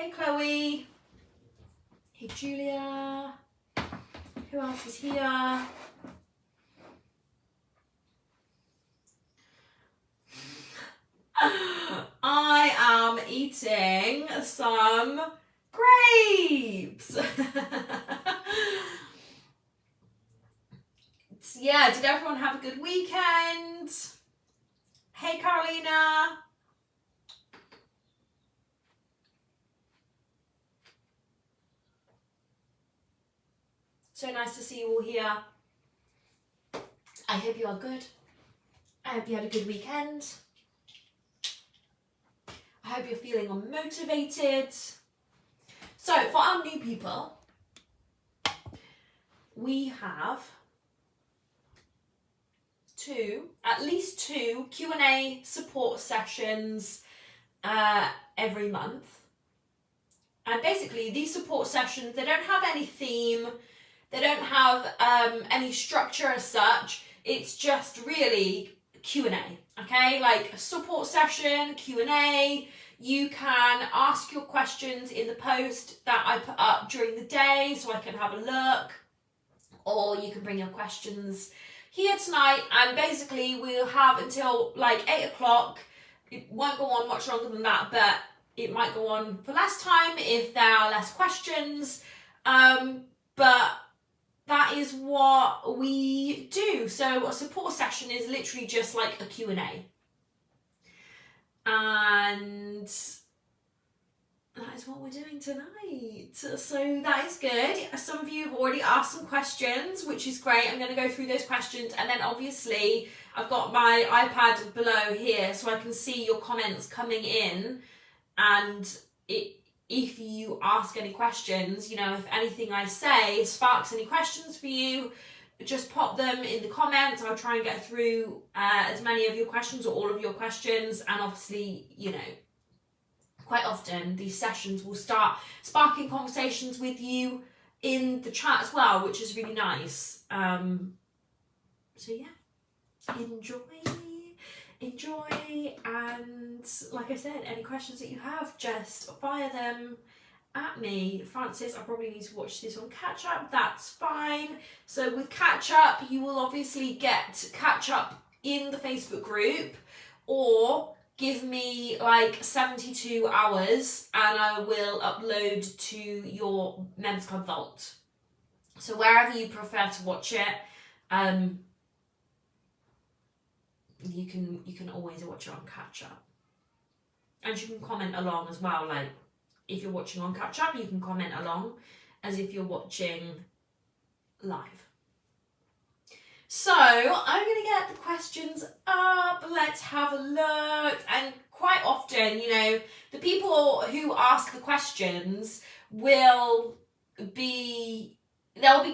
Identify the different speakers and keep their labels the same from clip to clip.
Speaker 1: Hey Chloe. Hey Julia. Who else is here? I am eating some grapes. Yeah, did everyone have a good weekend? Hey Carolina. So nice to see you all here. I hope you are good. I hope you had a good weekend. I hope you're feeling motivated. So for our new people, we have at least two Q&A support sessions every month. And basically these support sessions, they don't have any theme, they don't have any structure as such. It's just really Q&A, okay? Like a support session, Q&A. You can ask your questions in the post that I put up during the day so I can have a look, or you can bring your questions here tonight, and basically we'll have until like 8 o'clock. It won't go on much longer than that, but it might go on for less time if there are less questions. But that is what we do. So a support session is literally just like a Q&A. And that is what we're doing tonight. So that is good. Some of you have already asked some questions, which is great. I'm going to go through those questions, and then obviously I've got my iPad below here so I can see your comments coming in. And if you ask any questions, you know, if anything I say sparks any questions for you, just pop them in the comments. I'll try and get through as many of your questions or all of your questions. And obviously, you know, quite often these sessions will start sparking conversations with you in the chat as well, which is really nice. So yeah, enjoy, and like I said, any questions that you have, just fire them at me. Francis, I probably need to watch this on catch up. That's fine. So with catch up, you will obviously get catch up in the Facebook group, or give me like 72 hours and I will upload to your Members Club Vault. So wherever you prefer to watch it, you can always watch it on catch up. And you can comment along as well. Like if you're watching on catch up, you can comment along as if you're watching live. So I'm going to get the questions up. Let's have a look. And quite often, you know, the people who ask the questions there'll be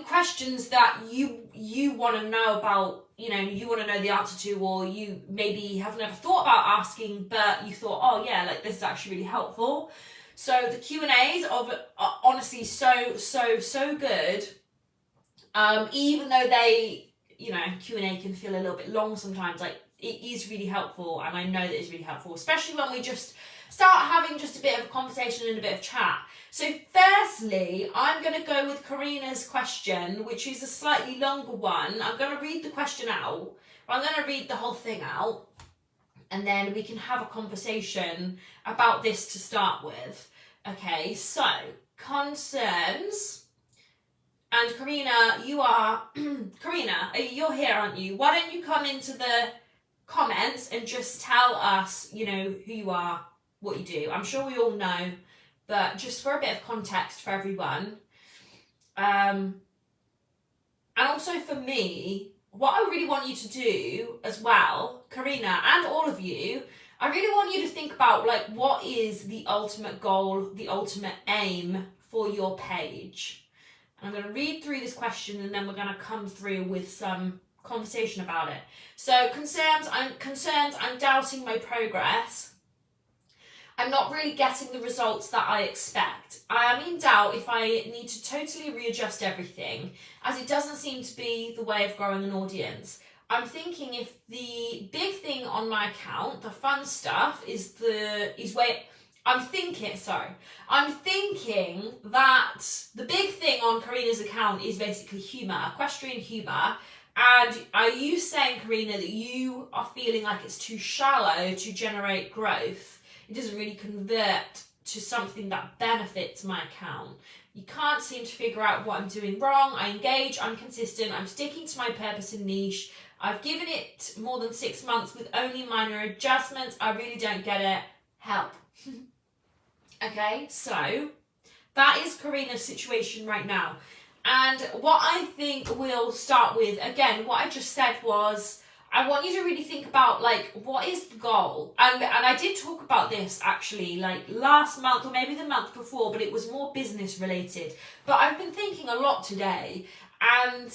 Speaker 1: questions that you want to know about, you know, you want to know the answer to, or you maybe have never thought about asking, but you thought, oh yeah, like this is actually really helpful. So the Q&As are honestly so good. Even though they, you know, Q&A can feel a little bit long sometimes, like it is really helpful, and I know that it's really helpful, especially when we just start having just a bit of a conversation and a bit of chat. So firstly, I'm going to go with Karina's question, which is a slightly longer one. I'm going to read the question out, or I'm going to read the whole thing out, and then we can have a conversation about this to start with. Okay, so concerns. And Karina, you're here, aren't you? Why don't you come into the comments and just tell us, you know, who you are, what you do. I'm sure we all know, but just for a bit of context for everyone. And also for me, what I really want you to do as well, Karina, and all of you, I really want you to think about, like, what is the ultimate goal, the ultimate aim for your page? I'm going to read through this question, and then we're going to come through with some conversation about it. So concerns, I'm doubting my progress. I'm not really getting the results that I expect. I am in doubt if I need to totally readjust everything, as it doesn't seem to be the way of growing an audience. I'm thinking if the big thing on my account, the fun stuff, is I'm thinking that the big thing on Karina's account is basically humour, equestrian humour. And are you saying, Karina, that you are feeling like it's too shallow to generate growth? It doesn't really convert to something that benefits my account. You can't seem to figure out what I'm doing wrong. I engage, I'm consistent, I'm sticking to my purpose and niche. I've given it more than 6 months with only minor adjustments. I really don't get it. Help. Okay, so that is Karina's situation right now. And what I think we'll start with, again, what I just said was, I want you to really think about, like, what is the goal? And I did talk about this, actually, like, last month or maybe the month before, but it was more business related. But I've been thinking a lot today, and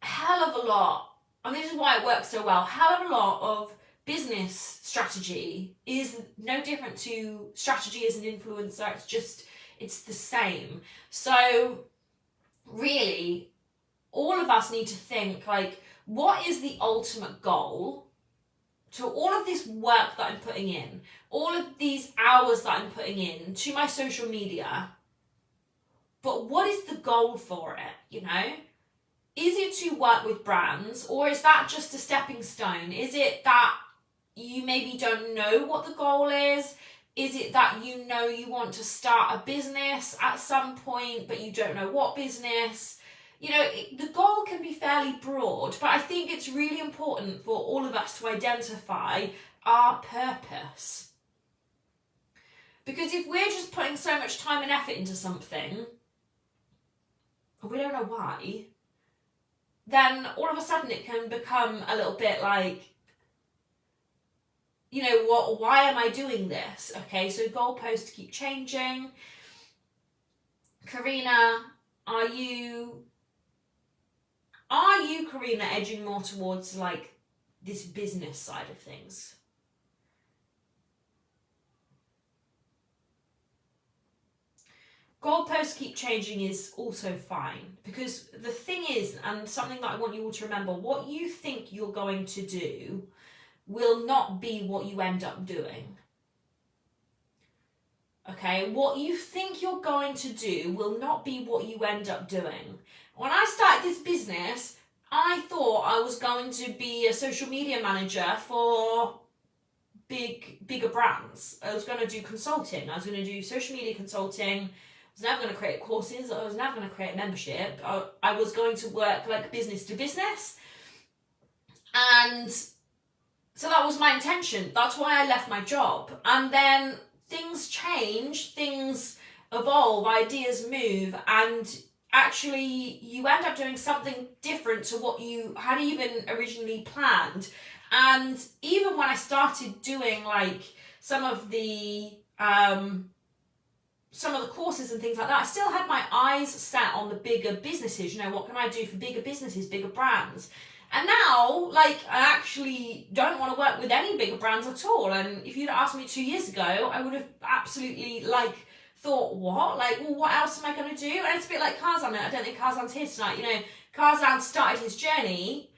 Speaker 1: hell of a lot, and this is why it works so well, hell of a lot of business strategy is no different to strategy as an influencer. It's the same. So really, all of us need to think, like, what is the ultimate goal to all of this work that I'm putting in, all of these hours that I'm putting in to my social media, but what is the goal for it, you know? Is it to work with brands, or is that just a stepping stone? Is it that you maybe don't know what the goal is? Is it that you know you want to start a business at some point, but you don't know what business? You know, the goal can be fairly broad, but I think it's really important for all of us to identify our purpose. Because if we're just putting so much time and effort into something, and we don't know why, then all of a sudden it can become a little bit like, you know, why am I doing this? Okay, so goalposts keep changing. Karina, are you, Karina, edging more towards, like, this business side of things? Goalposts keep changing is also fine, because the thing is, and something that I want you all to remember, what you think you're going to do will not be what you end up doing. Okay, what you think you're going to do will not be what you end up doing. When I started this business, I thought I was going to be a social media manager for bigger brands. I was going to do consulting. I was going to do social media consulting. I was never going to create courses. I was never going to create a membership. I was going to work like business to business. And so that was my intention. That's why I left my job. And then things change, things evolve, ideas move, and actually you end up doing something different to what you had even originally planned. And even when I started doing, like, some of the courses and things like that, I still had my eyes set on the bigger businesses. You know, what can I do for bigger businesses, bigger brands? And now, like, I actually don't want to work with any bigger brands at all. And if you'd asked me 2 years ago, I would have absolutely, like, thought, what? Like, well, what else am I going to do? And it's a bit like Karzan. I don't think Karzan's here tonight. You know, Karzan started his journey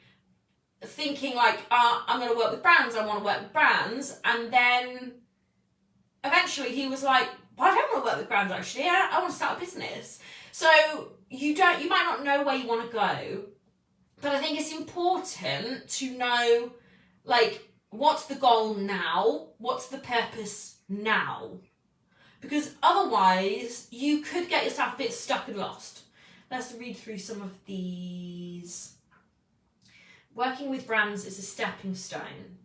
Speaker 1: thinking, like, I'm going to work with brands. I want to work with brands. And then eventually he was like, well, I don't want to work with brands, actually. I want to start a business. So you might not know where you want to go. But I think it's important to know, like, what's the goal now? What's the purpose now? Because otherwise, you could get yourself a bit stuck and lost. Let's read through some of these. Working with brands is a stepping stone.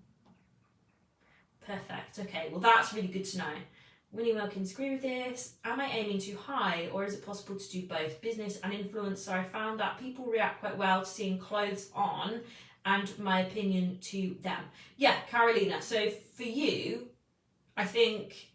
Speaker 1: Perfect. Okay, well, that's really good to know. Winnie Wilkins, agree with this. Am I aiming too high, or is it possible to do both business and influencer? I found that people react quite well to seeing clothes on and my opinion to them. Yeah, Carolina, so for you, I think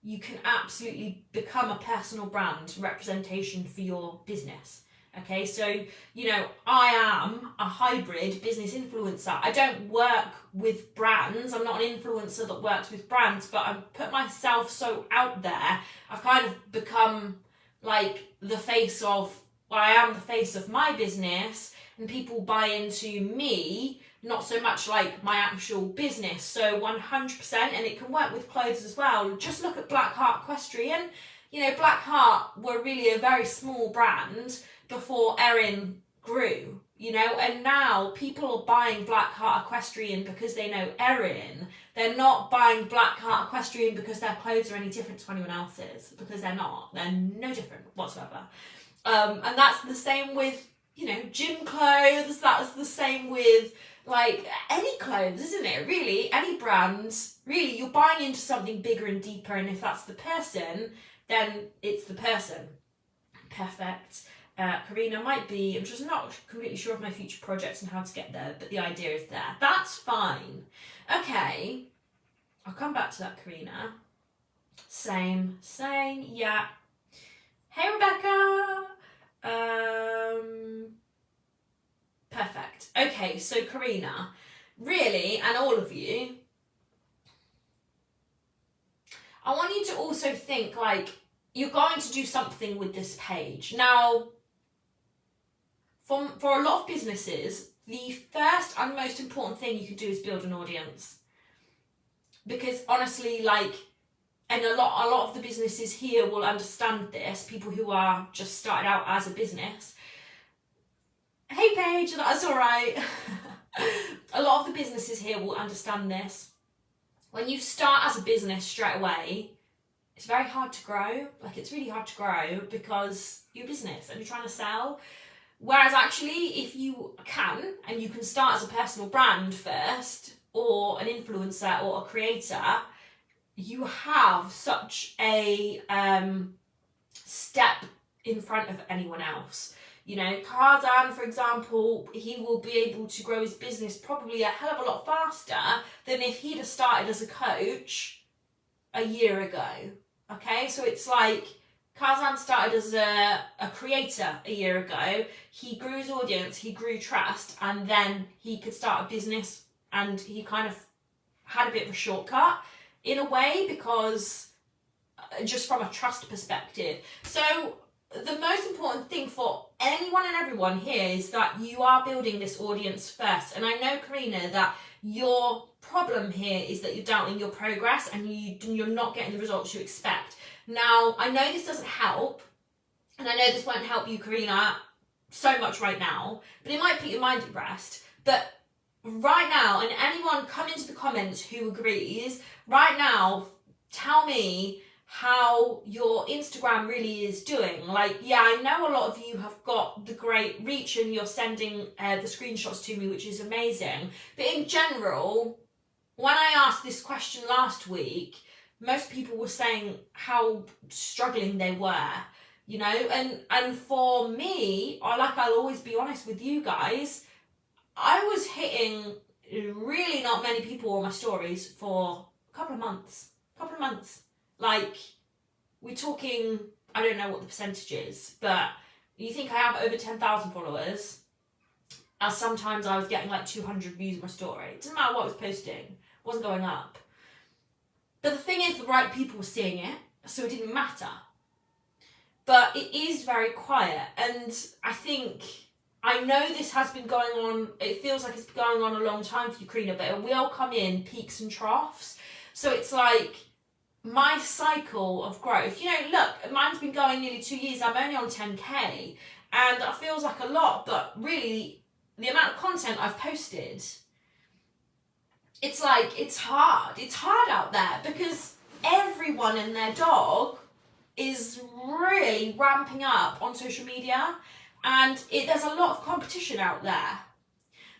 Speaker 1: you can absolutely become a personal brand representation for your business. Okay, so, you know, I am a hybrid business influencer. I don't work with brands. I'm not an influencer that works with brands, but I've put myself so out there. I've kind of become like the face of, well, I am the face of my business, and people buy into me not so much like my actual business. So 100%, and it can work with clothes as well. Just look at Black Heart Equestrian. You know, Black Heart were really a very small brand before Erin grew, you know, and now people are buying Black Heart Equestrian because they know Erin. They're not buying Black Heart Equestrian because their clothes are any different to anyone else's, because they're not. They're no different whatsoever. And that's the same with, you know, gym clothes. That's the same with like any clothes, isn't it? Really, any brands. Really, you're buying into something bigger and deeper, and if that's the person, then it's the person. Perfect. Karina might be, I'm just not completely sure of my future projects and how to get there, but the idea is there. That's fine. Okay, I'll come back to that, Karina. Same, yeah. Hey, Rebecca. Perfect. Okay, so Karina, really, and all of you, I want you to also think like you're going to do something with this page. Now, for a lot of businesses, the first and most important thing you can do is build an audience. Because honestly, like, and a lot of the businesses here will understand this, people who are just started out as a business. Hey Paige, that's all right. A lot of the businesses here will understand this. When you start as a business straight away, it's very hard to grow. Like, it's really hard to grow because you're a business and you're trying to sell. Whereas actually, if you can, and you can start as a personal brand first, or an influencer or a creator, you have such a step in front of anyone else. You know, Tarzan, for example, he will be able to grow his business probably a hell of a lot faster than if he'd have started as a coach a year ago. Okay, so it's like Tarzan started as a creator a year ago. He grew his audience, he grew trust, and then he could start a business, and he kind of had a bit of a shortcut in a way, because just from a trust perspective. So the most important thing for anyone and everyone here is that you are building this audience first. And I know, Karina, that your problem here is that you're doubting your progress and you're not getting the results you expect. Now, I know this doesn't help, and I know this won't help you, Karina, so much right now, but it might put your mind at rest. But right now, and anyone come into the comments who agrees, right now, tell me how your Instagram really is doing. Like, yeah, I know a lot of you have got the great reach and you're sending the screenshots to me, which is amazing. But in general, when I asked this question last week, most people were saying how struggling they were, you know, and for me, like, I'll always be honest with you guys, I was hitting really not many people on my stories for a couple of months. Like, we're talking, I don't know what the percentage is, but you think I have over 10,000 followers, as sometimes I was getting like 200 views on my story. It doesn't matter what I was posting, it wasn't going up. But the thing is, the right people were seeing it, so it didn't matter. But it is very quiet, and I know this has been going on, it feels like it's been going on a long time for you, Karina, but it will come in peaks and troughs. So it's like, my cycle of growth, you know, look, mine's been going nearly 2 years, I'm only on 10k, and that feels like a lot, but really, the amount of content I've posted, it's like, it's hard out there, because everyone and their dog is really ramping up on social media, and there's a lot of competition out there.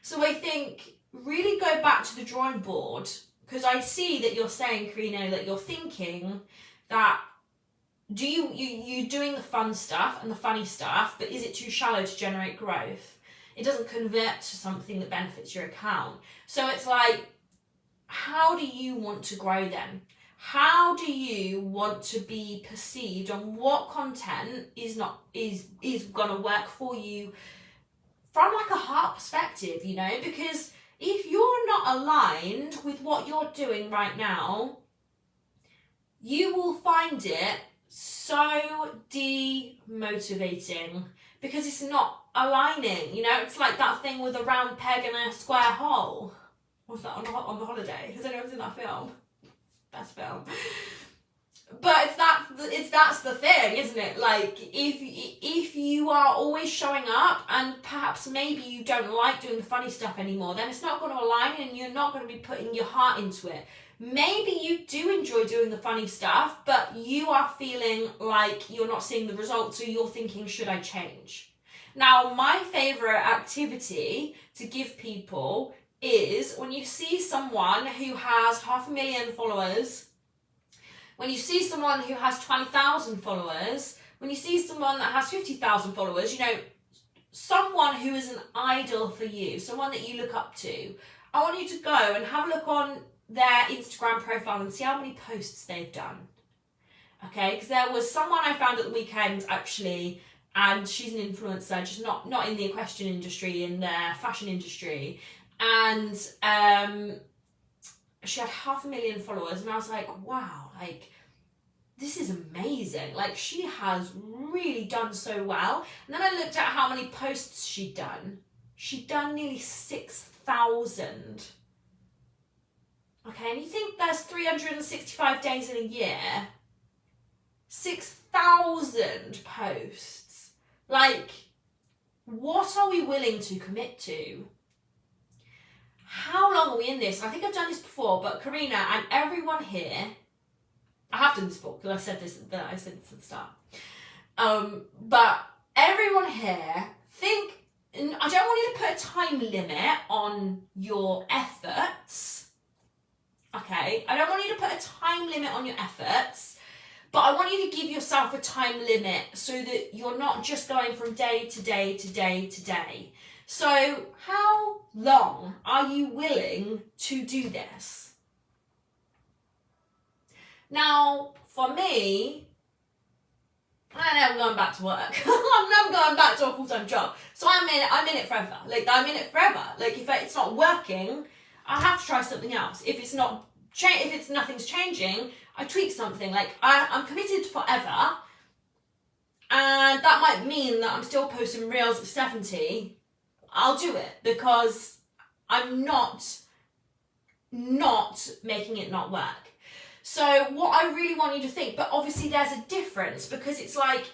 Speaker 1: So I think, really go back to the drawing board, because I see that you're saying, Karina, that you're thinking that you're doing the fun stuff and the funny stuff, but is it too shallow to generate growth? It doesn't convert to something that benefits your account. So it's like, how do you want to grow then? How do you want to be perceived, and what content is gonna work for you from like a heart perspective, you know? Because if you're not aligned with what you're doing right now, you will find it so demotivating, because it's not aligning. You know, it's like that thing with a round peg and a square hole. What's that on the holiday? Has anyone seen that film? Best film. But that's the thing, isn't it? Like, if you are always showing up and perhaps maybe you don't like doing the funny stuff anymore, then it's not going to align and you're not going to be putting your heart into it. Maybe you do enjoy doing the funny stuff, but you are feeling like you're not seeing the results, so you're thinking, should I change? Now, my favourite activity to give people is when you see someone who has 500,000 followers, when you see someone who has 20,000 followers, when you see someone that has 50,000 followers, you know, someone who is an idol for you, someone that you look up to, I want you to go and have a look on their Instagram profile and see how many posts they've done. Okay, because there was someone I found at the weekend actually, and she's an influencer, just not in the equestrian industry, in the fashion industry, and she had 500,000 followers, and I was like, wow, like, this is amazing. Like, she has really done so well. And then I looked at how many posts she'd done. She'd done nearly 6,000. Okay, and you think there's 365 days in a year? 6,000 posts. Like, what are we willing to commit to? How long are we in this? I think I've done this before, but Karina and everyone here, I have done this before because I said this at the start. But everyone here, I don't want you to put a time limit on your efforts. Okay, I don't want you to put a time limit on your efforts, but I want you to give yourself a time limit so that you're not just going from day to day to day to day. So how long are you willing to do this? Now, for me, I'm never going back to work. I'm never going back to a full-time job. So I'm in it forever. Like, I'm in it forever. Like, if it's not working, I have to try something else. If nothing's changing, I tweak something. Like, I'm committed forever. And that might mean that I'm still posting reels at 70. I'll do it because I'm not making it not work. So what I really want you to think, but obviously there's a difference, because it's like,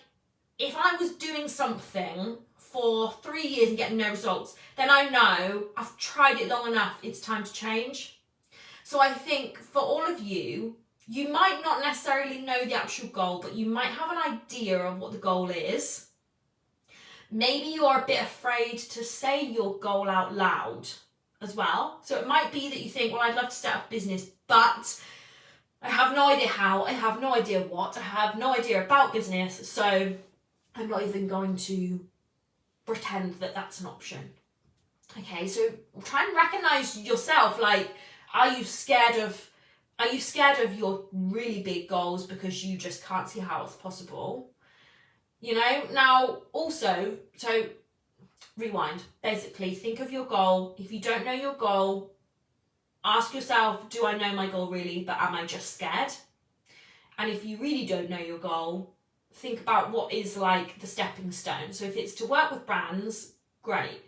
Speaker 1: if I was doing something for 3 years and getting no results, then I know I've tried it long enough, it's time to change. So I think for all of you, you might not necessarily know the actual goal, but you might have an idea of what the goal is. Maybe you're a bit afraid to say your goal out loud as well. So it might be that you think, well, I'd love to set up a business, but I have no idea how, I have no idea what, I have no idea about business, so I'm not even going to pretend that that's an option. Okay, so try and recognize yourself. Like, are you scared of your really big goals because you just can't see how it's possible? You know, now also, so rewind, basically think of your goal. If you don't know your goal, ask yourself, do I know my goal really, but am I just scared? And if you really don't know your goal, think about what is like the stepping stone. So if it's to work with brands, great.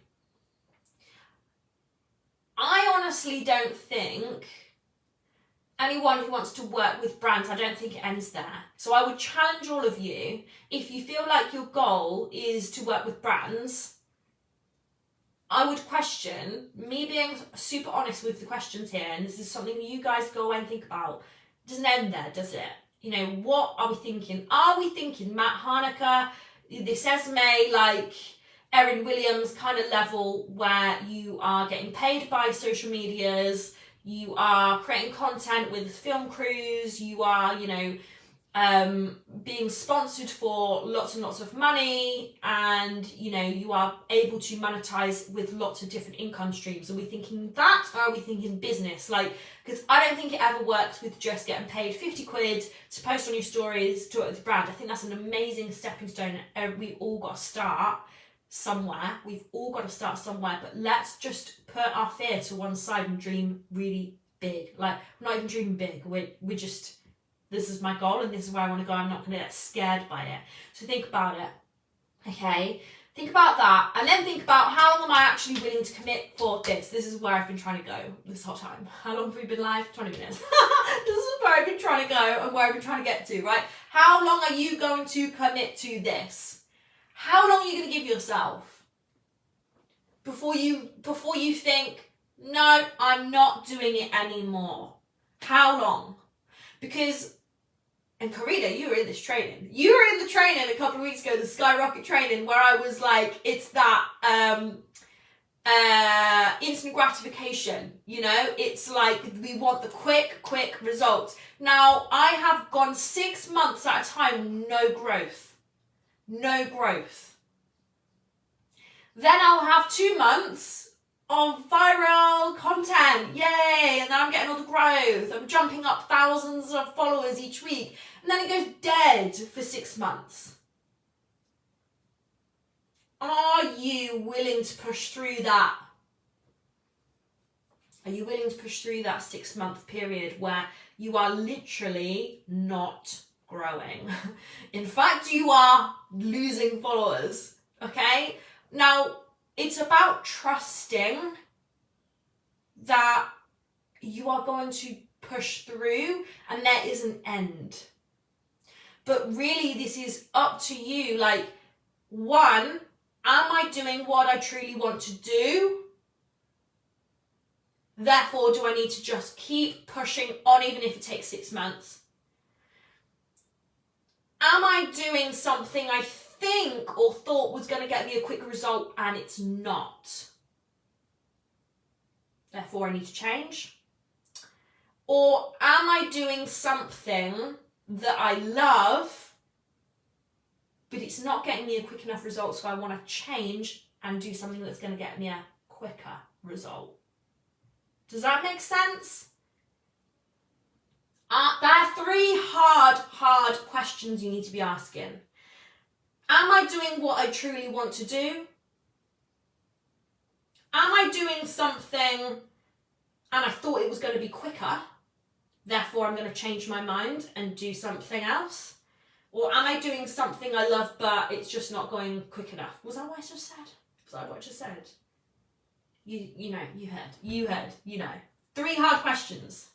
Speaker 1: I honestly don't think anyone who wants to work with brands, I don't think it ends there. So I would challenge all of you, if you feel like your goal is to work with brands, I would question, me being super honest with the questions here, and this is something you guys go away and think about, it doesn't end there, does it? You know, what are we thinking? Are we thinking Matt Harnacker, this Esme, like Erin Williams kind of level, where you are getting paid by social medias, you are creating content with film crews, you are, you know, being sponsored for lots and lots of money, and, you know, you are able to monetize with lots of different income streams? Are we thinking that, or are we thinking business? Like, because I don't think it ever works with just getting paid 50 quid to post on your stories to work with the brand. I think that's an amazing stepping stone. We all got to start somewhere. We've all got to start somewhere, but let's just put our fear to one side and dream really big. Like, we're not even dreaming big, we're just, this is my goal and this is where I want to go. I'm not going to get scared by it. So think about it, okay? Think about that, and then think about how long am I actually willing to commit for this. This is where I've been trying to go this whole time. How long have we been live? 20 minutes. This is where I've been trying to go and where I've been trying to get to, right? How long are you going to commit to this? How long are you going to give yourself before you think, no, I'm not doing it anymore? How long? Because, and Karina, you were in this training. You were in the training a couple of weeks ago, the Skyrocket training, where I was like, it's that instant gratification, you know? It's like we want the quick results. Now, I have gone 6 months at a time, no growth. No growth. Then I'll have 2 months of viral content, yay, and then I'm getting all the growth. I'm jumping up thousands of followers each week, and then it goes dead for 6 months. Are you willing to push through that? Are you willing to push through that 6 month period where you are literally not growing? In fact, you are losing followers, okay? Now, it's about trusting that you are going to push through and there is an end. But really, this is up to you. Like, one, am I doing what I truly want to do? Therefore, do I need to just keep pushing on even if it takes 6 months? Am I doing something I think or thought was going to get me a quick result and it's not? Therefore, I need to change. Or am I doing something that I love, but it's not getting me a quick enough result, so I want to change and do something that's going to get me a quicker result? Does that make sense? There are 3 hard questions you need to be asking. Am I doing what I truly want to do? Am I doing something and I thought it was going to be quicker, therefore I'm going to change my mind and do something else? Or am I doing something I love but it's just not going quick enough? Was that what I just said? Was that what I just said? You heard, 3 hard questions.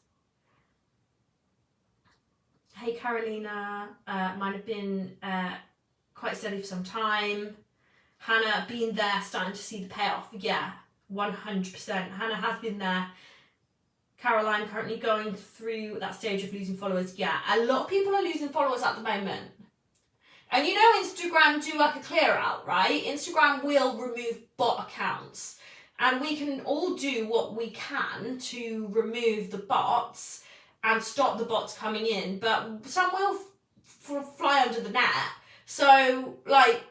Speaker 1: Hey Carolina, might have been quite steady for some time. Hannah, been there, starting to see the payoff. Yeah, 100%. Hannah has been there. Caroline, currently going through that stage of losing followers. Yeah, a lot of people are losing followers at the moment. And you know Instagram do like a clear out, right? Instagram will remove bot accounts. And we can all do what we can to remove the bots and stop the bots coming in. But some will fly under the net. So, like,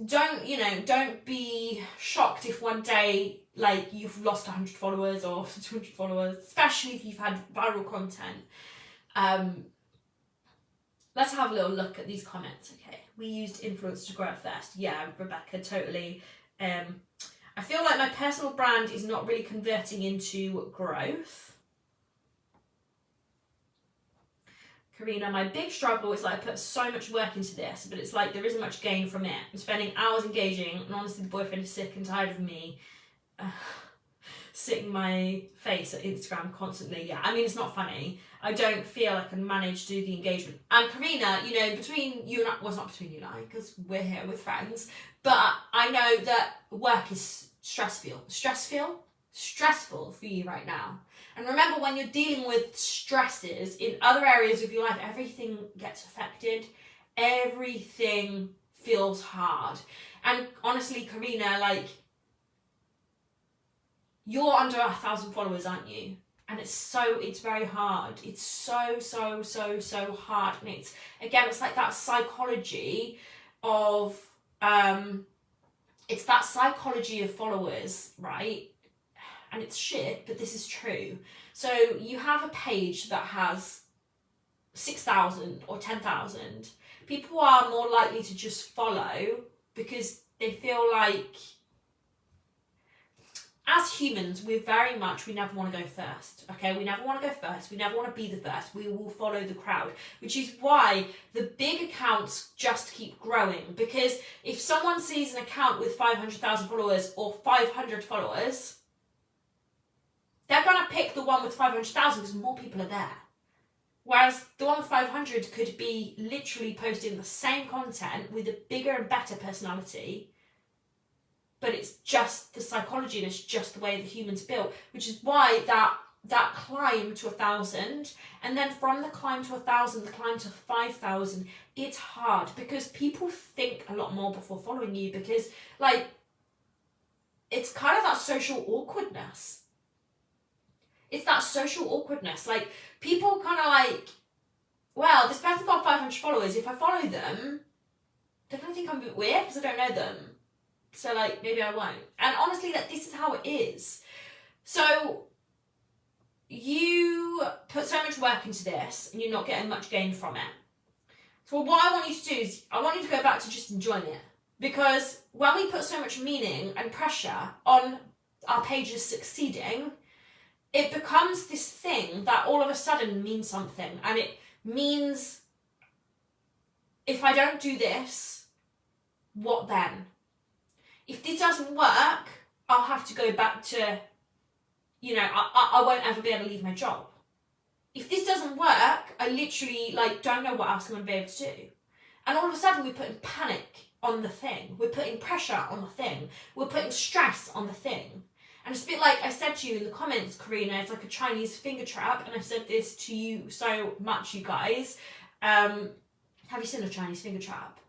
Speaker 1: don't be shocked if one day, like, you've lost 100 followers or 200 followers, especially if you've had viral content. Let's have a little look at these comments. Okay, we used influence to grow at first. Yeah, Rebecca, totally. I feel like my personal brand is not really converting into growth. Karina, my big struggle is like I put so much work into this, but it's like there isn't much gain from it. I'm spending hours engaging, and honestly the boyfriend is sick and tired of me sitting my face at Instagram constantly. Yeah, I mean, it's not funny. I don't feel I can manage to do the engagement. And Karina, between you and I, well, it's not between you and I, because we're here with friends, but I know that work is stressful for you right now. And remember, when you're dealing with stresses in other areas of your life, everything gets affected. Everything feels hard. And honestly, Karina, like, you're under 1,000 followers, aren't you? And it's very hard. It's so hard. And it's like that psychology of, it's that psychology of followers, right? And it's shit, but this is true. So you have a page that has 6,000 or 10,000. People are more likely to just follow because they feel like as humans, we never want to go first, okay? We never want to go first. We never want to be the first. We will follow the crowd, which is why the big accounts just keep growing. Because if someone sees an account with 500,000 followers or 500 followers, they're going to pick the one with 500,000 because more people are there. Whereas the one with 500 could be literally posting the same content with a bigger and better personality, but it's just the psychology and it's just the way the human's built, which is why that climb to 1,000, and then from the climb to 1,000, the climb to 5,000, it's hard because people think a lot more before following you, because like it's kind of that social awkwardness. It's that social awkwardness. Like people kind of like, well, this person's got 500 followers. If I follow them, they're gonna think I'm a bit weird because I don't know them. So like maybe I won't. And honestly, that this is how it is. So you put so much work into this and you're not getting much gain from it. So what I want you to do is I want you to go back to just enjoying it. Because when we put so much meaning and pressure on our pages succeeding, it becomes this thing that all of a sudden means something. And it means, if I don't do this, what then? If this doesn't work, I'll have to go back to, you know, I won't ever be able to leave my job. If this doesn't work, I literally like don't know what else I'm going to be able to do. And all of a sudden we're putting panic on the thing. We're putting pressure on the thing. We're putting stress on the thing. And it's a bit like I said to you in the comments, Karina, it's like a Chinese finger trap. And I've said this to you so much, you guys. Have you seen a Chinese finger trap?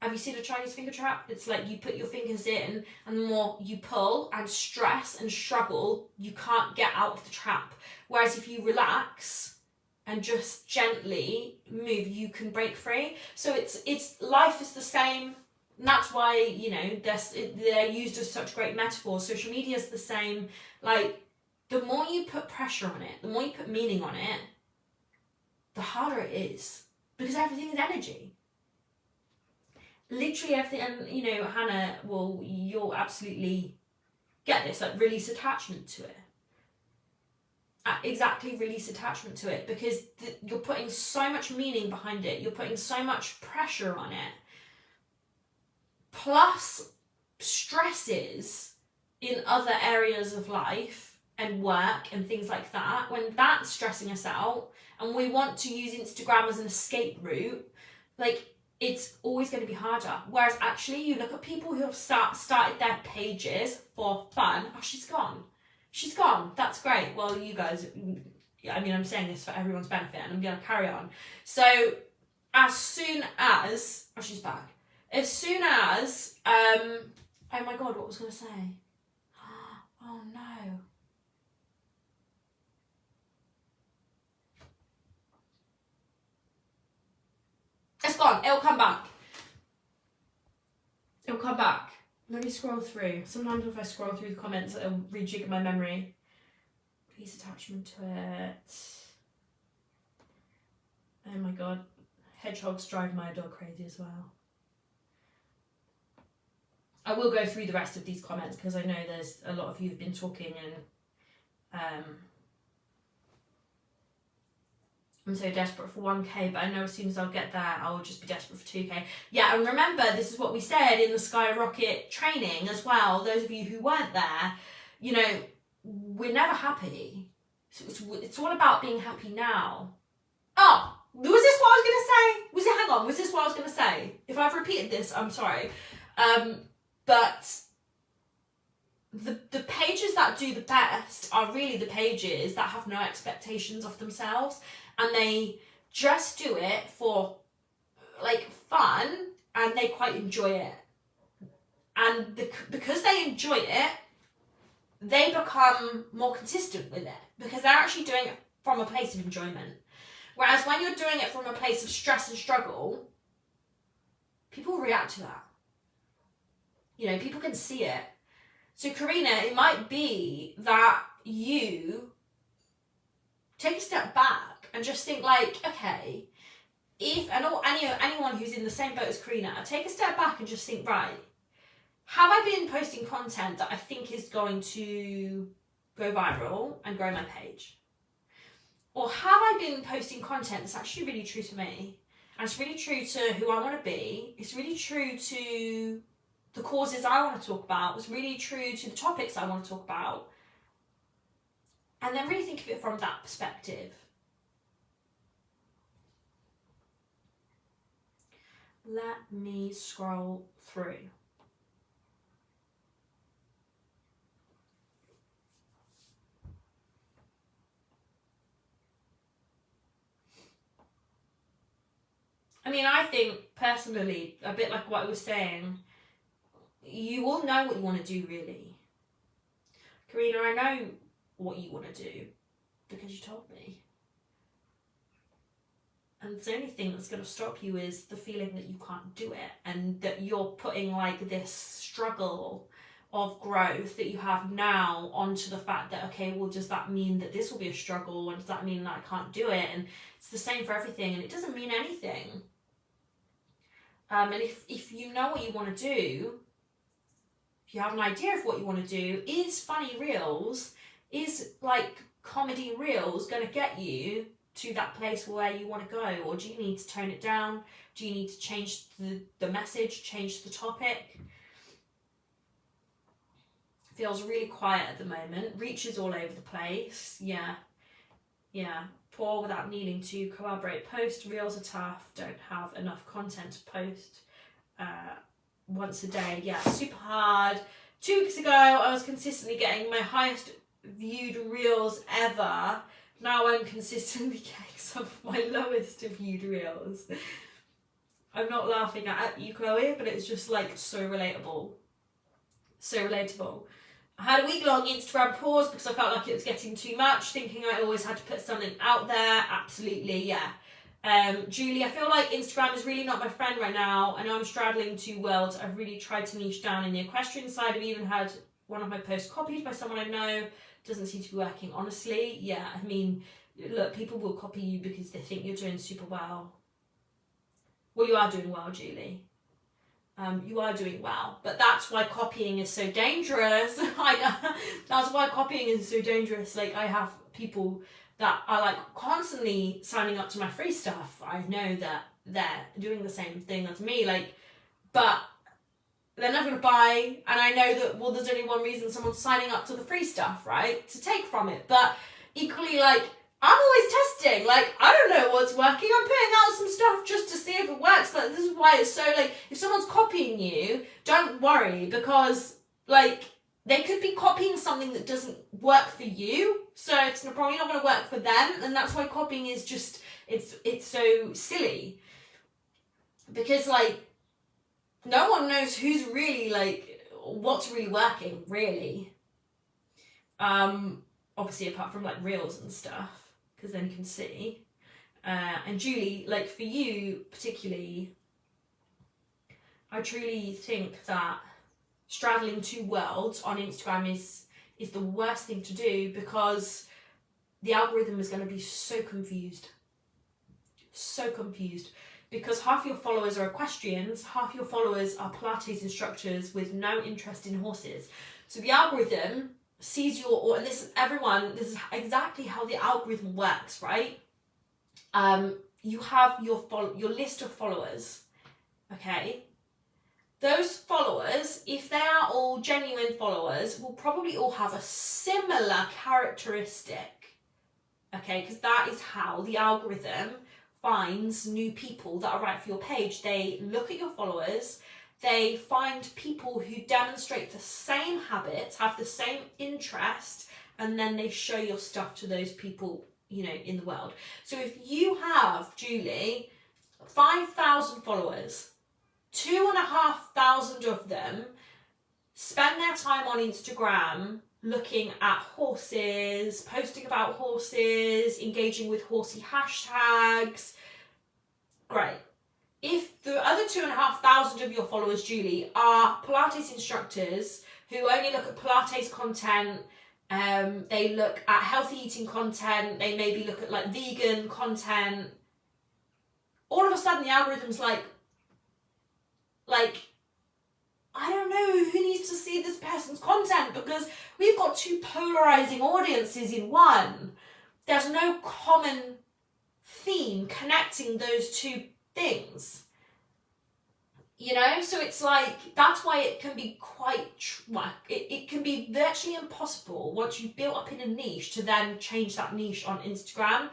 Speaker 1: Have you seen a Chinese finger trap? It's like you put your fingers in and the more you pull and stress and struggle, you can't get out of the trap. Whereas if you relax and just gently move, you can break free. So it's life is the same. And that's why, you know, they're used as such great metaphors. Social media is the same. Like, the more you put pressure on it, the more you put meaning on it, the harder it is. Because everything is energy. Literally everything. And, you know, Hannah, well, you'll absolutely get this. Like, release attachment to it. Exactly, release attachment to it. Because you're putting so much meaning behind it. You're putting so much pressure on it. Plus stresses in other areas of life and work and things like that, when that's stressing us out and we want to use Instagram as an escape route, like it's always going to be harder. Whereas actually you look at people who have started their pages for fun. Oh, she's gone. That's great. Well, you guys, I mean, I'm saying this for everyone's benefit and I'm going to carry on. So as soon as, oh, she's back. As soon as, oh my God, what was I going to say? Oh no. It's gone, it'll come back. It'll come back. Let me scroll through. Sometimes if I scroll through the comments, it'll rejig my memory. Please attachment to it. Oh my God. Hedgehogs drive my dog crazy as well. I will go through the rest of these comments because I know there's a lot of you who've been talking and I'm so desperate for 1K, but I know as soon as I'll get there, I'll just be desperate for 2K. Yeah, and remember, this is what we said in the Skyrocket training as well. Those of you who weren't there, you know, we're never happy. So it's all about being happy now. Oh, was this what I was going to say? Hang on, was this what I was going to say? If I've repeated this, I'm sorry. But the pages that do the best are really the pages that have no expectations of themselves and they just do it for like fun and they quite enjoy it. And because they enjoy it, they become more consistent with it because they're actually doing it from a place of enjoyment. Whereas when you're doing it from a place of stress and struggle, people react to that. You know, people can see it. So Karina, it might be that you take a step back and just think like, okay, if anyone who's in the same boat as Karina, take a step back and just think, right, have I been posting content that I think is going to go viral and grow my page? Or have I been posting content that's actually really true to me? And it's really true to who I want to be. It's really true to the causes I want to talk about. It's really true to the topics I want to talk about. And then really think of it from that perspective. Let me scroll through. I mean, I think personally, a bit like what I was saying, you all know what you want to do, really. Karina, I know what you want to do because you told me. And the only thing that's going to stop you is the feeling that you can't do it, and that you're putting like this struggle of growth that you have now onto the fact that, okay, well, does that mean that this will be a struggle? And does that mean that I can't do it? And it's the same for everything, and it doesn't mean anything. And if you know what you want to do, if you have an idea of what you want to do, is funny reels, is like comedy reels going to get you to that place where you want to go? Or do you need to tone it down? Do you need to change the message, change the topic? Feels really quiet at the moment. Reach is all over the place. Yeah. Pour without needing to collaborate. Post reels are tough. Don't have enough content to post once a day. Yeah, super hard. 2 weeks ago, I was consistently getting my highest viewed reels ever. Now I'm consistently getting some of my lowest viewed reels. I'm not laughing at you, Chloe, but it's just like so relatable. So relatable. I had a week-long Instagram pause because I felt like it was getting too much, thinking I always had to put something out there. Absolutely, yeah. Julie, I feel like Instagram is really not my friend right now. I know I'm straddling two worlds. I've really tried to niche down in the equestrian side. I've even had one of my posts copied by someone I know. Doesn't seem to be working, honestly. Yeah, I mean, look, people will copy you because they think you're doing super well. Well, you are doing well, Julie. You are doing well, but that's why copying is so dangerous. That's why copying is so dangerous. Like, I have people that are like constantly signing up to my free stuff. I know that they're doing the same thing as me, like, but they're never going to buy. And I know that, well, there's only one reason someone's signing up to the free stuff, right? To take from it. But equally, like, I'm always testing. Like, I don't know what's working. I'm putting out some stuff just to see if it works. But this is why it's so, like, if someone's copying you, don't worry, because, like, they could be copying something that doesn't work for you. So it's probably not going to work for them. And that's why copying is just, it's so silly. Because, like, no one knows who's really, like, what's really working, really. Obviously, apart from, like, reels and stuff, because then you can see. And Julie, like, for you particularly, I truly think that straddling two worlds on Instagram is the worst thing to do, because the algorithm is going to be so confused. So confused. Because half your followers are equestrians, half your followers are Pilates instructors with no interest in horses. So the algorithm sees your, and this is exactly how the algorithm works, right? You have your list of followers, okay? Those followers, if they are all genuine followers, will probably all have a similar characteristic, okay? Because that is how the algorithm finds new people that are right for your page. They look at your followers, they find people who demonstrate the same habits, have the same interest, and then they show your stuff to those people, you know, in the world. So if you have, Julie, 5,000 followers, 2,500 of them spend their time on Instagram looking at horses, posting about horses, engaging with horsey hashtags, great. If the other 2,500 of your followers, Julie, are Pilates instructors who only look at Pilates content, they look at healthy eating content, they maybe look at like vegan content, all of a sudden the algorithm's like, I don't know who needs to see this person's content, because we've got two polarizing audiences in one. There's no common theme connecting those two things. You know, so it's like, that's why it can be quite, it can be virtually impossible once you've built up in a niche to then change that niche on Instagram.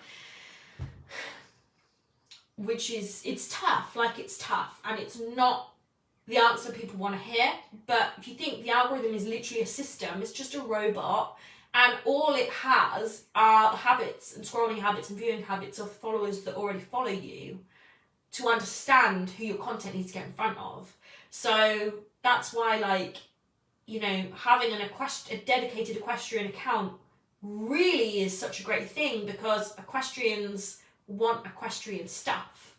Speaker 1: Which is, it's tough, it's tough, and it's not the answer people want to hear. But if you think the algorithm is literally a system, it's just a robot, and all it has are habits and scrolling habits and viewing habits of followers that already follow you to understand who your content needs to get in front of. So that's why, having a dedicated equestrian account really is such a great thing, because equestrians want equestrian stuff.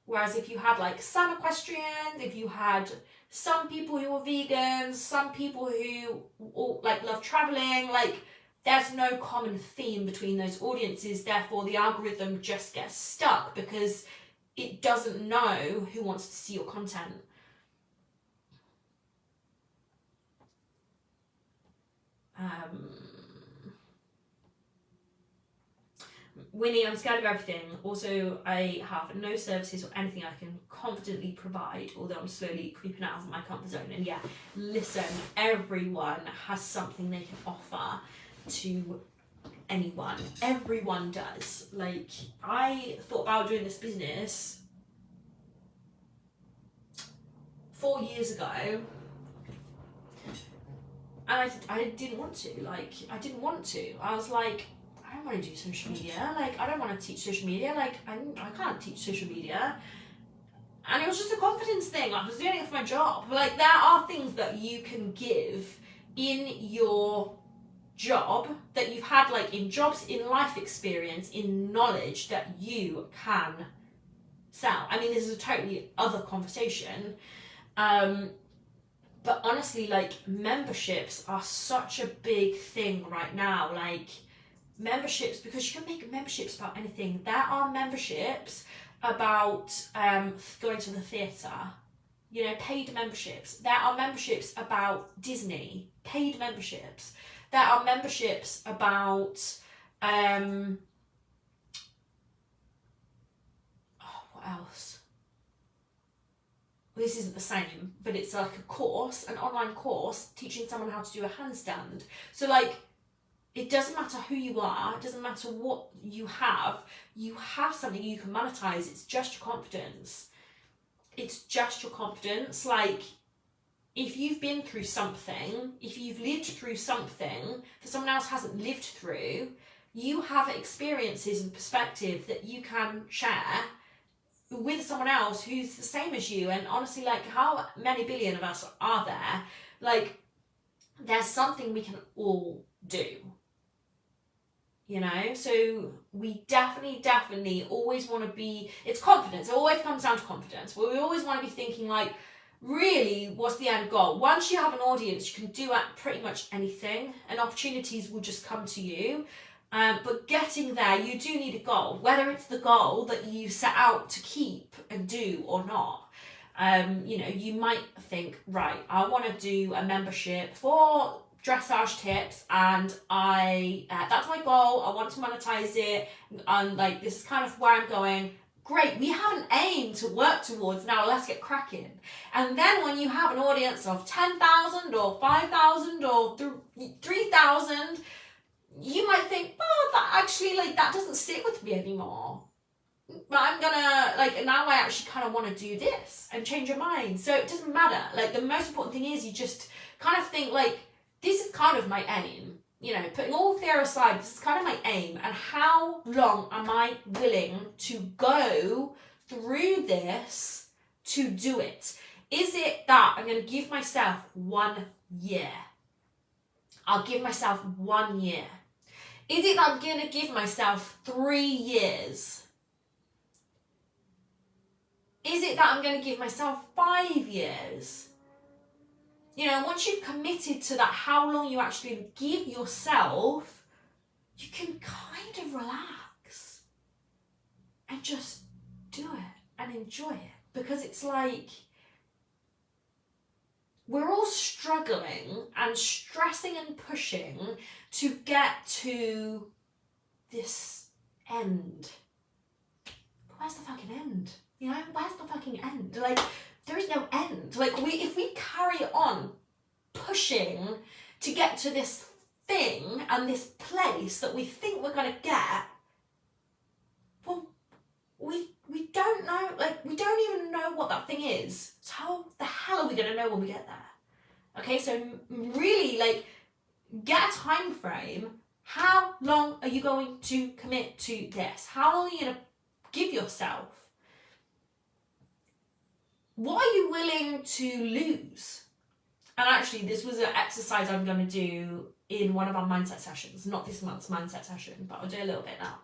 Speaker 1: Whereas if you had some equestrians, if you had some people who are vegans, some people who love traveling, there's no common theme between those audiences. Therefore the algorithm just gets stuck because it doesn't know who wants to see your content. Winnie, I'm scared of everything. Also, I have no services or anything I can confidently provide, although I'm slowly creeping out of my comfort zone. And yeah, listen, everyone has something they can offer to anyone. Everyone does. I thought about doing this business 4 years ago, and I didn't want to. I didn't want to. I was like, I don't want to do social media. I don't want to teach social media. I can't teach social media. And it was just a confidence thing. I was doing it for my job. There are things that you can give in your job that you've had, in jobs, in life experience, in knowledge that you can sell. I mean, this is a totally other conversation. But honestly, memberships are such a big thing right now. Memberships, because you can make memberships about anything. There are memberships about going to the theatre, paid memberships. There are memberships about Disney, paid memberships. There are memberships about what else? Well, this isn't the same, but it's a course, an online course teaching someone how to do a handstand. So it doesn't matter who you are, it doesn't matter what you have something you can monetize. It's just your confidence. It's just your confidence. If you've been through something, if you've lived through something that someone else hasn't lived through, you have experiences and perspective that you can share with someone else who's the same as you. And honestly, how many billion of us are there? There's something we can all do. So we definitely always want to be, it's confidence. It always comes down to confidence. We always want to be thinking really, what's the end goal? Once you have an audience, you can do pretty much anything, and opportunities will just come to you. But getting there, you do need a goal, whether it's the goal that you set out to keep and do or not. You might think, right, I want to do a membership for dressage tips, and that's my goal. I want to monetize it, and this is kind of where I'm going. Great, we have an aim to work towards. Now let's get cracking. And then when you have an audience of 10,000 or 5,000 or 3,000, you might think, that actually that doesn't sit with me anymore. But I'm gonna now I actually kind of want to do this, and change your mind. So it doesn't matter. The most important thing is you just kind of think this is kind of my aim. Putting all fear aside, this is kind of my aim, and how long am I willing to go through this to do it? Is it that I'm going to give myself 1 year? I'll give myself 1 year. Is it that I'm going to give myself 3 years? Is it that I'm going to give myself 5 years? Once you've committed to that, how long you actually give yourself, you can kind of relax and just do it and enjoy it. Because it's we're all struggling and stressing and pushing to get to this end. But where's the fucking end? You know, where's the fucking end? Like, there is no end. Like, if we carry on pushing to get to this thing and this place that we think we're going to get, well, we don't know, like, we don't even know what that thing is. So how the hell are we going to know when we get there? Okay, so really, like, get a time frame. How long are you going to commit to this? How long are you going to give yourself? What are you willing to lose? And actually, this was an exercise I'm going to do in one of our mindset sessions, not this month's mindset session, but I'll do a little bit now.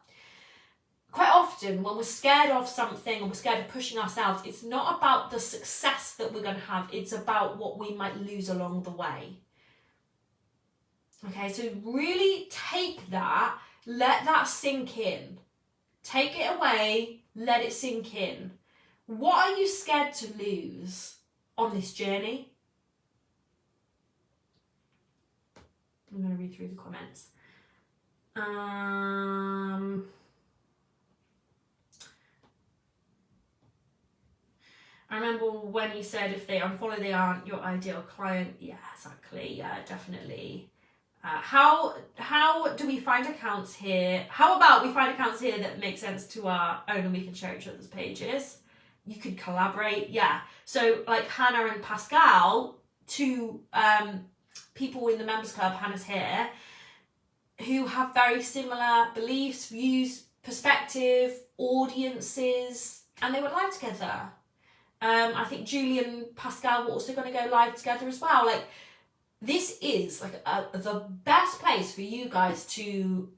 Speaker 1: Quite often, when we're scared of something or we're scared of pushing ourselves, it's not about the success that we're going to have, it's about what we might lose along the way. Okay, so really take that, let that sink in. Take it away, let it sink in. What are you scared to lose on this journey? I'm going to read through the comments. I remember when you said if they unfollow, they aren't your ideal client. Yeah, exactly. Yeah, definitely. How do we find accounts here? How about we find accounts here that make sense to our own and we can share each other's pages? You could collaborate. Yeah. So like Hannah and Pascal, two people in the members club, Hannah's here, who have very similar beliefs, views, perspective, audiences, and they went live together. I think Julie and Pascal were also going to go live together as well. Like, this is like the best place for you guys to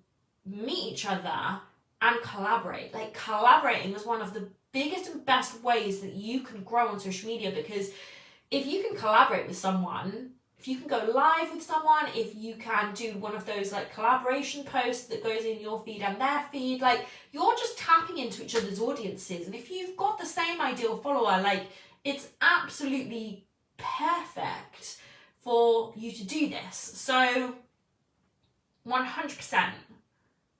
Speaker 1: meet each other and collaborate. Like, collaborating is one of the biggest and best ways that you can grow on social media, because if you can collaborate with someone, if you can go live with someone, if you can do one of those like collaboration posts that goes in your feed and their feed, like, you're just tapping into each other's audiences. And if you've got the same ideal follower, like, it's absolutely perfect for you to do this. So 100%,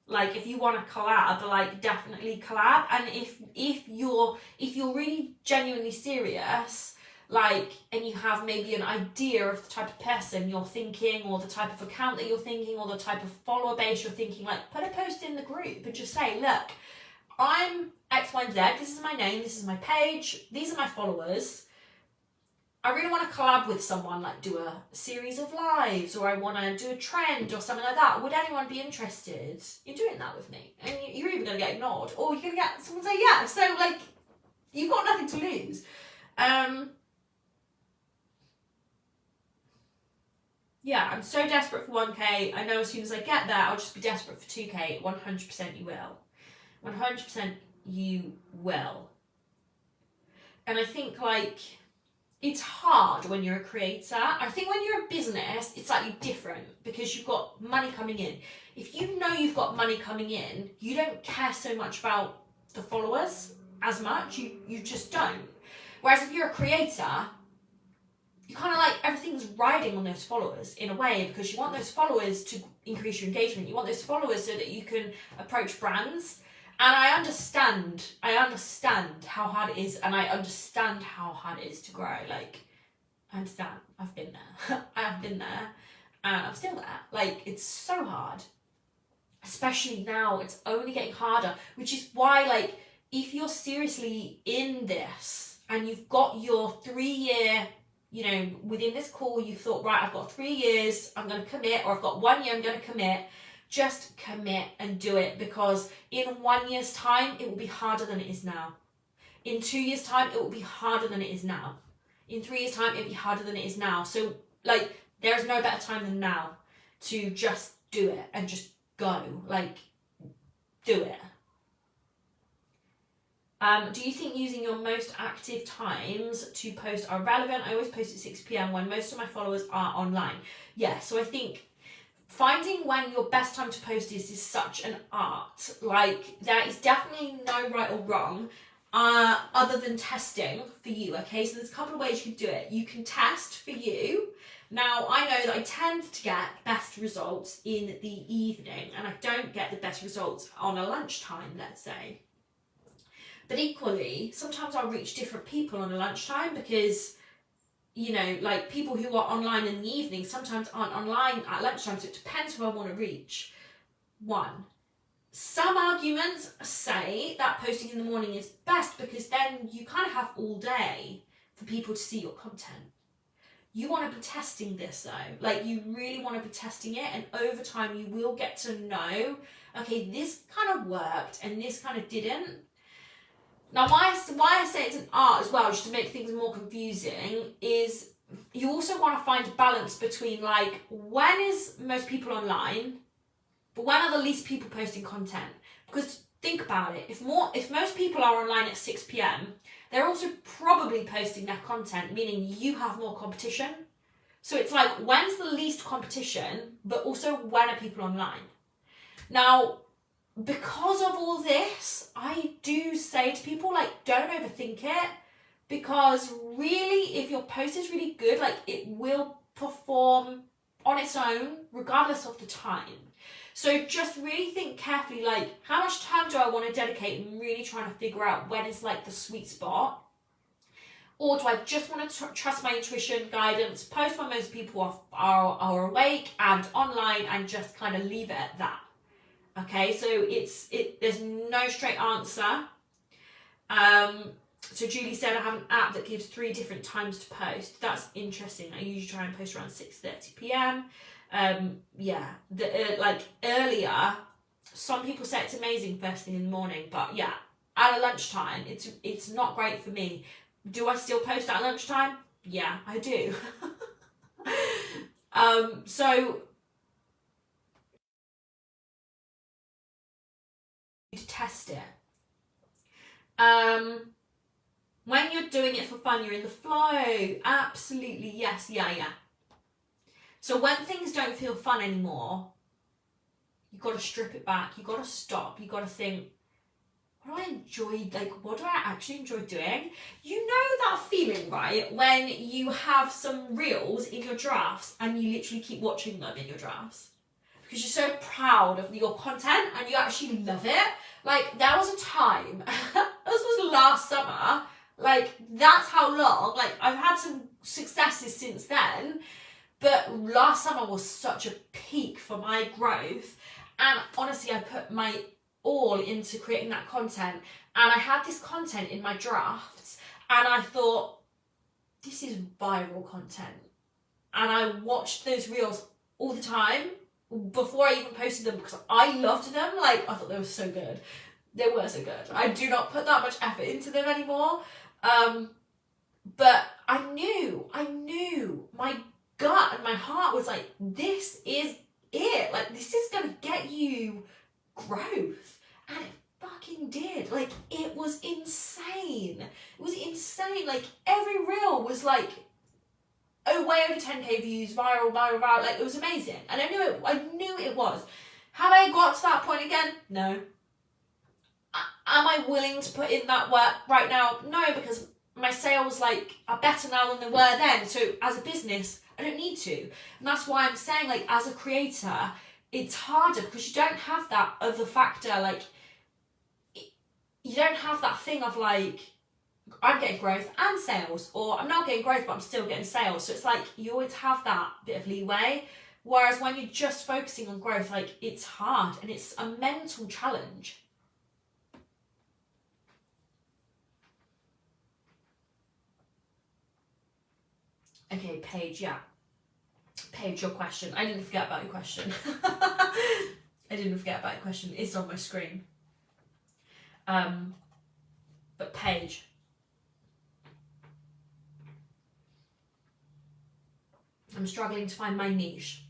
Speaker 1: like, if you want to collab, like, definitely collab. And if you're really genuinely serious, like, and you have maybe an idea of the type of person you're thinking, or the type of account that you're thinking, or the type of follower base you're thinking, like, put a post in the group and just say, look, I'm X, Y, and Z, this is my name, this is my page, these are my followers. I really want to collab with someone, like do a series of lives, or I want to do a trend or something like that. Would anyone be interested in doing that with me? And you're even going to get ignored, or you're going to get someone say yeah. So, like, you've got nothing to lose. Yeah, I'm so desperate for 1K. I know as soon as I get there, I'll just be desperate for 2K. 100% you will. 100% you will. And I think, like, it's hard when you're a creator. I think when you're a business, it's slightly different because you've got money coming in. If you know you've got money coming in, you don't care so much about the followers as much. You just don't. Whereas if you're a creator, you kind of like everything's riding on those followers in a way, because you want those followers to increase your engagement. You want those followers so that you can approach brands. And I understand how hard it is, and I understand how hard it is to grow. Like, I understand. I've been there. I have been there, and I'm still there. Like, it's so hard. Especially now, it's only getting harder, which is why, like, if you're seriously in this and you've got your 3-year, you know, within this call, you thought, right, I've got 3 years, I'm going to commit, or I've got 1 year, I'm going to commit. Just commit and do it, because in 1 year's time, it will be harder than it is now. In 2 years' time, it will be harder than it is now. In 3 years' time, it'll be harder than it is now. So, like, there's no better time than now to just do it and just go. Like, do it. Do you think using your most active times to post are relevant? I always post at 6 p.m. when most of my followers are online. Yeah, so I think finding when your best time to post is such an art. Like, there is definitely no right or wrong. other than testing for you, okay? So there's a couple of ways you can do it. You can test for you. Now, I know that I tend to get best results in the evening, and I don't get the best results on a lunchtime, let's say. But equally, sometimes I'll reach different people on a lunchtime because, you know, like people who are online in the evening sometimes aren't online at lunchtime, so it depends who I want to reach. One. Some arguments say that posting in the morning is best because then you kind of have all day for people to see your content. You want to be testing this though. Like, you really want to be testing it, and over time you will get to know, okay, this kind of worked and this kind of didn't. Now, why I say it's an art as well, just to make things more confusing, is you also want to find a balance between, like, when is most people online, but when are the least people posting content? Because think about it, if most people are online at 6 p.m, they're also probably posting their content, meaning you have more competition. So it's like, when's the least competition, but also when are people online? Now, because of all this, I do say to people, like, don't overthink it, because really, if your post is really good, like, it will perform on its own, regardless of the time. So just really think carefully, like, how much time do I want to dedicate and really trying to figure out when is, like, the sweet spot? Or do I just want to trust my intuition, guidance, post when most people are awake and online, and just kind of leave it at that? Okay, so there's no straight answer. So Julie said, I have an app that gives 3 different times to post. That's interesting. I usually try and post around 6:30 p.m. Like earlier, some people say it's amazing first thing in the morning, but yeah, at a lunchtime, it's not great for me. Do I still post at lunchtime? Yeah, I do. So to test it. When you're doing it for fun, you're in the flow. Absolutely, yes, yeah. So when things don't feel fun anymore, you've got to strip it back. You've got to stop. You've got to think, what do I enjoy? Like, what do I actually enjoy doing? You know that feeling, right? When you have some reels in your drafts and you literally keep watching them in your drafts because you're so proud of your content and you actually love it. Like, there was a time, this was last summer, like, that's how long, like, I've had some successes since then, but last summer was such a peak for my growth, and honestly, I put my all into creating that content, and I had this content in my drafts, and I thought, this is viral content, and I watched those reels all the time, before I even posted them, because I loved them. Like, I thought they were so good. They were so good. I do not put that much effort into them anymore. But I knew my gut and my heart was like, this is it. Like, this is going to get you growth. And it fucking did. Like, it was insane. It was insane. Like, every reel was like, way over 10k views, viral. Like, it was amazing. And I knew it was. Have I got to that point again? No. Am I willing to put in that work right now? No, because my sales, like, are better now than they were then. So as a business, I don't need to. And that's why I'm saying, like, as a creator, it's harder because you don't have that other factor. Like, you don't have that thing of, like, I'm getting growth and sales, or I'm not getting growth but I'm still getting sales. So it's like you always have that bit of leeway, whereas when you're just focusing on growth, like, it's hard and it's a mental challenge. Okay, Paige, yeah. Paige, your question. I didn't forget about your question. It's on my screen. But Paige, I'm struggling to find my niche.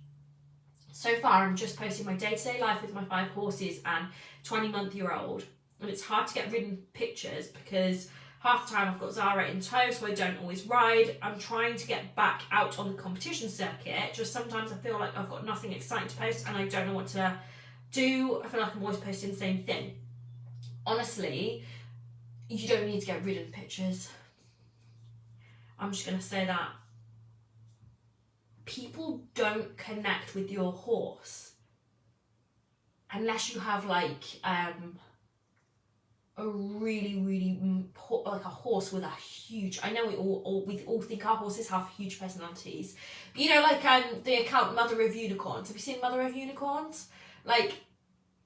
Speaker 1: So far, I'm just posting my day-to-day life with my 5 horses and 20-month-year-old. And it's hard to get ridden pictures because half the time I've got Zara in tow, so I don't always ride. I'm trying to get back out on the competition circuit. Just sometimes I feel like I've got nothing exciting to post and I don't know what to do. I feel like I'm always posting the same thing. Honestly, you don't need to get rid of pictures. I'm just going to say that. People don't connect with your horse unless you have like a really like a horse with a huge, I know we all think our horses have huge personalities, but you know, like the account Mother of Unicorns. Have you seen Mother of Unicorns? Like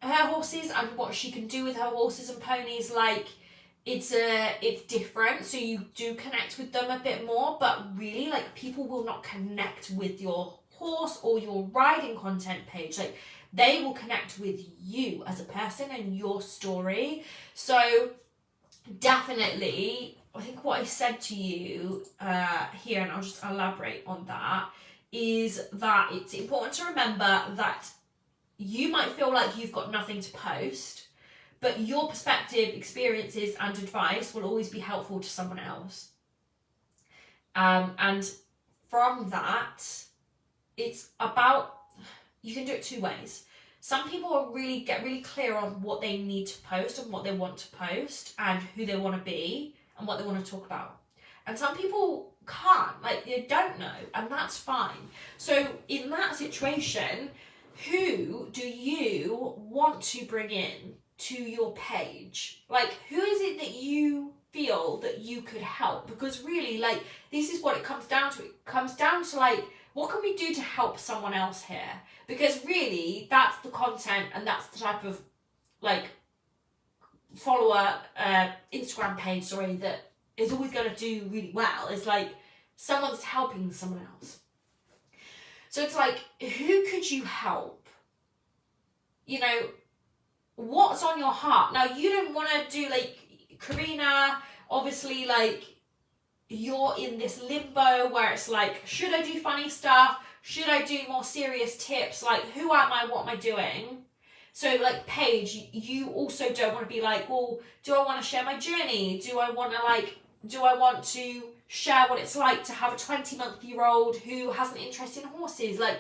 Speaker 1: her horses and what she can do with her horses and ponies, like it's different, so you do connect with them a bit more, but really, like, people will not connect with your horse or your riding content page. Like, they will connect with you as a person and your story. So definitely, I think what I said to you here, and I'll just elaborate on that, is that it's important to remember that you might feel like you've got nothing to post, but your perspective, experiences, and advice will always be helpful to someone else. And from that, it's about, you can do it two ways. Some people are get really clear on what they need to post and what they want to post and who they want to be and what they want to talk about. And some people can't, like, they don't know, and that's fine. So in that situation, who do you want to bring in to your page? Like, who is it that you feel that you could help? Because really, like, this is what it comes down to. It comes down to, like, what can we do to help someone else here? Because really, that's the content and that's the type of, like, follower Instagram page, sorry, that is always going to do really well. It's like someone's helping someone else. So it's like, who could you help? You know, what's on your heart? Now, you don't want to do, like, Karina, obviously, like, you're in this limbo where it's like, should I do funny stuff? Should I do more serious tips? Like, who am I? What am I doing? So, like, Paige, you also don't want to be like, well, do I want to share my journey? Do I want to share what it's like to have a 20-month-year-old who has an interest in horses? Like,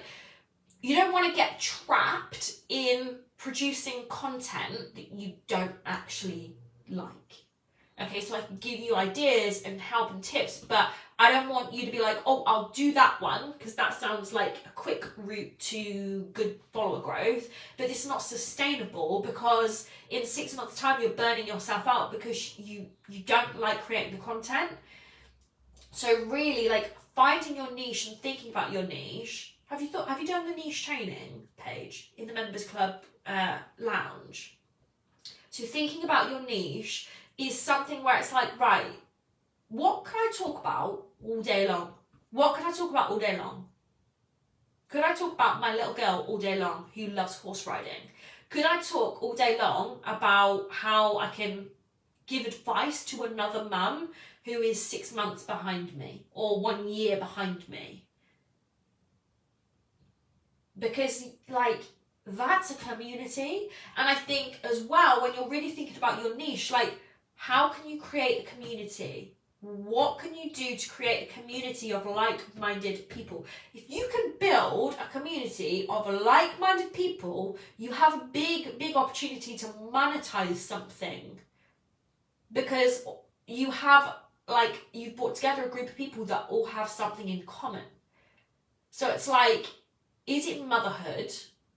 Speaker 1: you don't want to get trapped in producing content that you don't actually like. Okay, so I can give you ideas and help and tips, but I don't want you to be like, oh, I'll do that one, because that sounds like a quick route to good follower growth, but it's not sustainable, because in 6 months' time you're burning yourself out because you don't like creating the content. So really, like, finding your niche and thinking about your niche. Have you done the niche training page in the members club lounge? So thinking about your niche is something where it's like, right, what can I talk about all day long? What can I talk about all day long? Could I talk about my little girl all day long who loves horse riding? Could I talk all day long about how I can give advice to another mum who is 6 months behind me or 1 year behind me? Because, like, that's a community. And I think as well, when you're really thinking about your niche, like, how can you create a community? What can you do to create a community of like-minded people? If you can build a community of like-minded people, you have a big opportunity to monetize something, because you have, like, you've brought together a group of people that all have something in common. So it's like, is it motherhood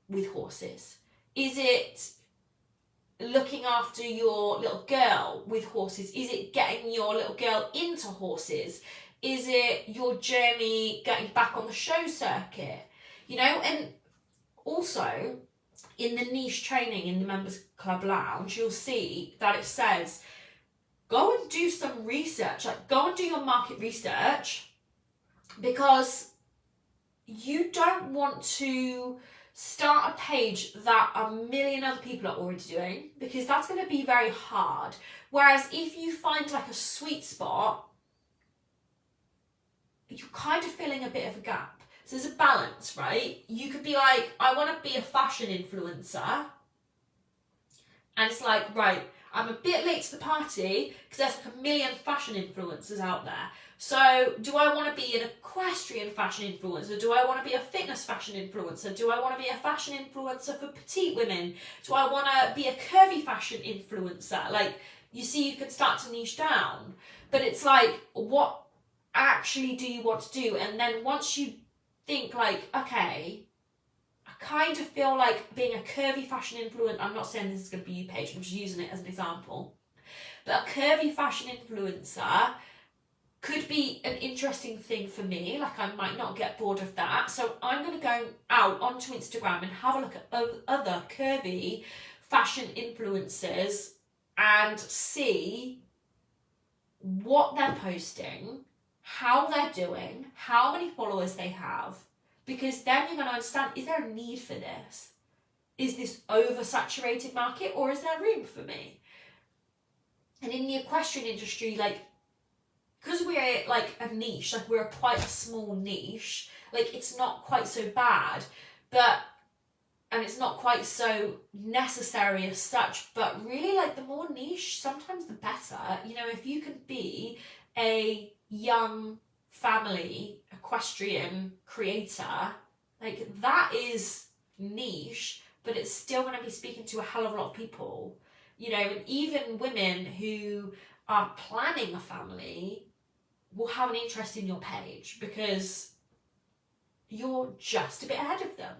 Speaker 1: with horses? Is it looking after your little girl with horses? Is it getting your little girl into horses? Is it your journey getting back on the show circuit? You know, and also in the niche training in the members club lounge, you'll see that it says, go and do some research, like, go and do your market research, because you don't want to start a page that a million other people are already doing, because that's going to be very hard. Whereas if you find, like, a sweet spot, you're kind of filling a bit of a gap. So there's a balance, right? You could be like, I want to be a fashion influencer, and it's like, right, I'm a bit late to the party because there's like a million fashion influencers out there. So do I want to be an equestrian fashion influencer? Do I want to be a fitness fashion influencer? Do I want to be a fashion influencer for petite women? Do I want to be a curvy fashion influencer? Like, you see you can start to niche down. But it's like, what actually do you want to do? And then once you think like, okay, I kind of feel like being a curvy fashion influencer, I'm not saying this is going to be you, Paige, I'm just using it as an example, but a curvy fashion influencer could be an interesting thing for me. Like, I might not get bored of that. So I'm going to go out onto Instagram and have a look at other curvy fashion influencers and see what they're posting, how they're doing, how many followers they have. Because then you're going to understand, is there a need for this? Is this oversaturated market, or is there room for me? And in the equestrian industry, like, because we're like a niche, like we're quite a small niche, like it's not quite so bad, and it's not quite so necessary as such, but really like the more niche, sometimes the better. You know, if you could be a young family equestrian creator, like that is niche, but it's still going to be speaking to a hell of a lot of people. You know, and even women who are planning a family will have an interest in your page because you're just a bit ahead of them.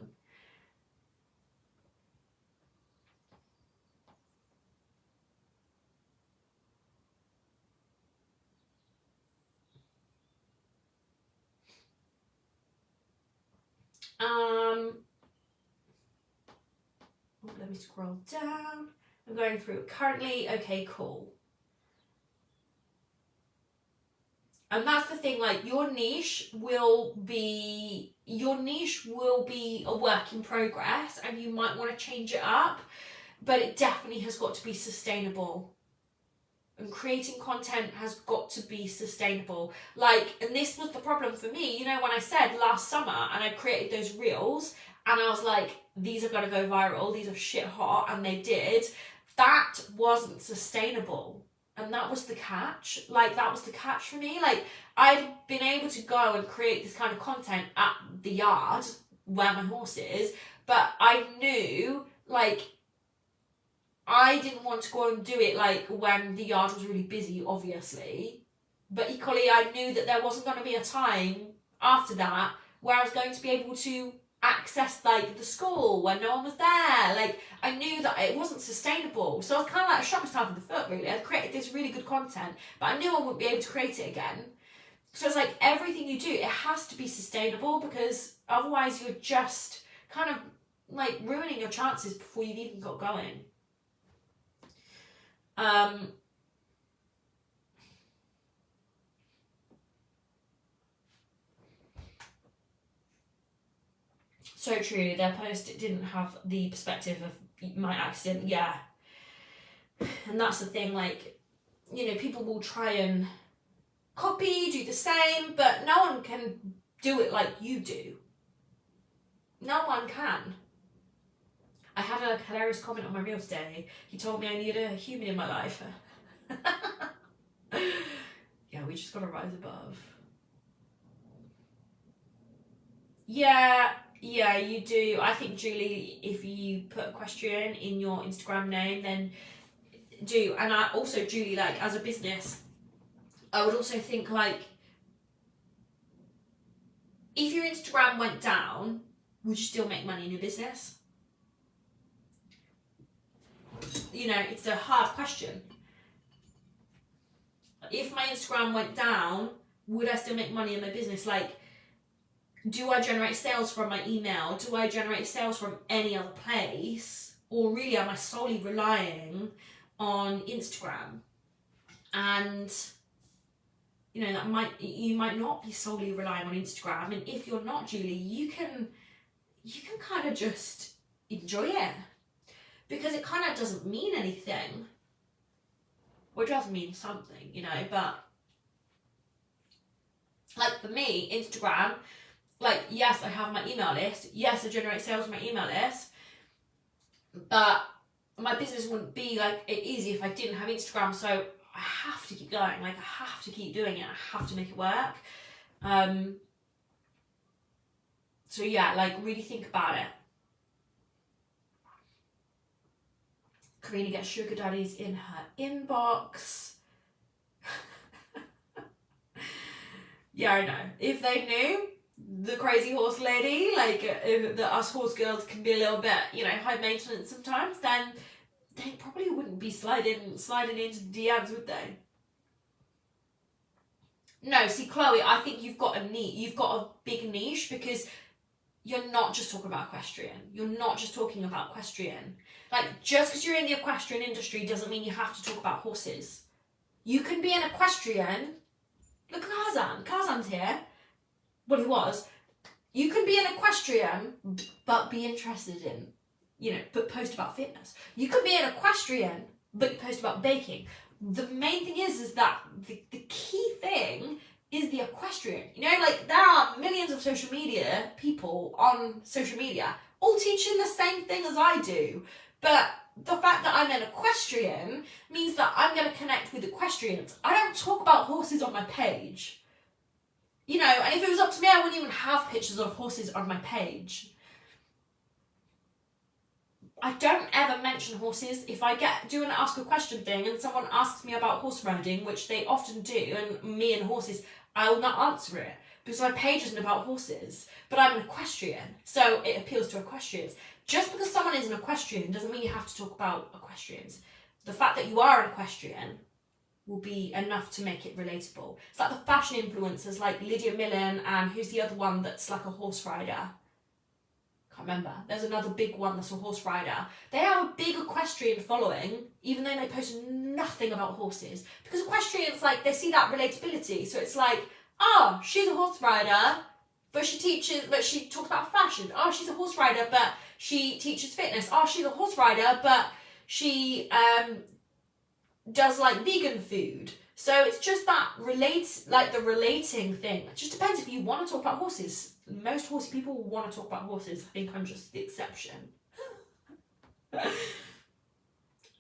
Speaker 1: Let me scroll down. I'm going through it currently. Okay, cool. And that's the thing, like your niche will be a work in progress, and you might want to change it up, but it definitely has got to be sustainable. And creating content has got to be sustainable. Like, and this was the problem for me, you know, when I said last summer and I created those reels and I was like, these are going to go viral, these are shit hot, and they did. That wasn't sustainable. And that was the catch. Like, that was the catch for me. Like, I'd been able to go and create this kind of content at the yard where my horse is, but I knew, like, I didn't want to go and do it, like, when the yard was really busy, obviously. But equally, I knew that there wasn't going to be a time after that where I was going to be able to access, like, the school when no one was there. Like, I knew that it wasn't sustainable. So I was kind of like, shot myself in the foot, really. I'd created this really good content, but I knew I wouldn't be able to create it again. So it's like, everything you do, it has to be sustainable, because otherwise you're just kind of, like, ruining your chances before you've even got going. So true, their post didn't have the perspective of my accident, yeah. And that's the thing, like, you know, people will try and copy, do the same, but no one can do it like you do. No one can. I had a hilarious comment on my reel today. He told me I needed a human in my life. Yeah, we just gotta rise above. Yeah, you do. I think, Julie, if you put equestrian in your Instagram name, then do. And I also, Julie, like, as a business, I would also think, like, if your Instagram went down, would you still make money in your business? You know, it's a hard question. If my Instagram went down, would I still make money in my business? Like, do I generate sales from my email? Do I generate sales from any other place? Or really, am I solely relying on Instagram? And, you know, you might not be solely relying on Instagram. And if you're not, Julie, you can kind of just enjoy it, because it kind of doesn't mean anything. Or it does mean something, you know, but like for me, Instagram, like, yes, I have my email list. Yes, I generate sales from my email list. But my business wouldn't be like easy if I didn't have Instagram. So I have to keep going. Like, I have to keep doing it. I have to make it work. So yeah, like, really think about it. Karina gets sugar daddies in her inbox. Yeah, I know. If they knew the crazy horse lady, like that us horse girls can be a little bit, you know, high maintenance sometimes, then they probably wouldn't be sliding into the DMs, would they? No, see, Chloe, I think you've got a big niche, because you're not just talking about equestrian. You're not just talking about equestrian. Like, just because you're in the equestrian industry doesn't mean you have to talk about horses. You can be an equestrian. Look at Karzan. Karzan's here. Well, he was. You can be an equestrian, but be interested in, you know, but post about fitness. You could be an equestrian, but post about baking. The main thing is that the key thing is the equestrian. You know, like, there are millions of social media people on social media all teaching the same thing as I do. But the fact that I'm an equestrian means that I'm going to connect with equestrians. I don't talk about horses on my page. You know, and if it was up to me, I wouldn't even have pictures of horses on my page. I don't ever mention horses. If I do an ask a question thing and someone asks me about horse riding, which they often do, and me and horses, I will not answer it, because my page isn't about horses. But I'm an equestrian, so it appeals to equestrians. Just because someone is an equestrian doesn't mean you have to talk about equestrians. The fact that you are an equestrian will be enough to make it relatable. It's like the fashion influencers like Lydia Millen, and who's the other one that's like a horse rider? Can't remember. There's another big one that's a horse rider. They have a big equestrian following, even though they post nothing about horses. Because equestrians, like, they see that relatability. So it's like, oh, she's a horse rider, but she talks about fashion. Oh, she's a horse rider, but she teaches fitness. Oh, she's a horse rider, but she does, like, vegan food. So it's just that the relating thing. It just depends if you want to talk about horses. Most horsey people want to talk about horses. I think I'm just the exception.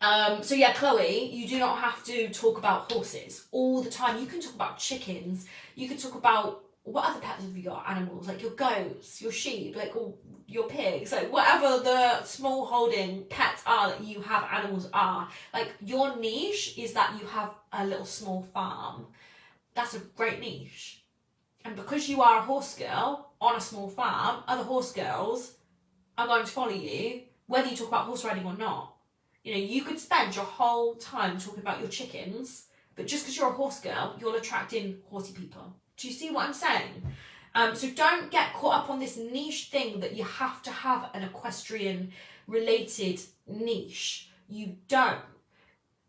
Speaker 1: So yeah, Chloe, you do not have to talk about horses all the time. You can talk about chickens. You can talk about, what other pets have you got? Animals, like your goats, your sheep, like your pigs, like whatever the small holding pets are that you have animals are. Like, your niche is that you have a little small farm. That's a great niche. And because you are a horse girl on a small farm, other horse girls are going to follow you, whether you talk about horse riding or not. You know, you could spend your whole time talking about your chickens, but just because you're a horse girl, you'll attract in horsey people. Do you see what I'm saying? So don't get caught up on this niche thing that you have to have an equestrian related niche. You don't.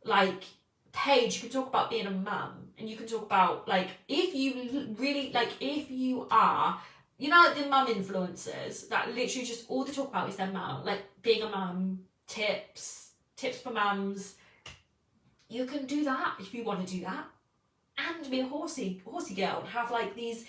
Speaker 1: Like, Paige, you can talk about being a mum, and you can talk about, like, if you are, you know, like the mum influencers that literally just all they talk about is their mum, like being a mum, tips for mums. You can do that if you want to do that, and be a horsey girl, and have like these,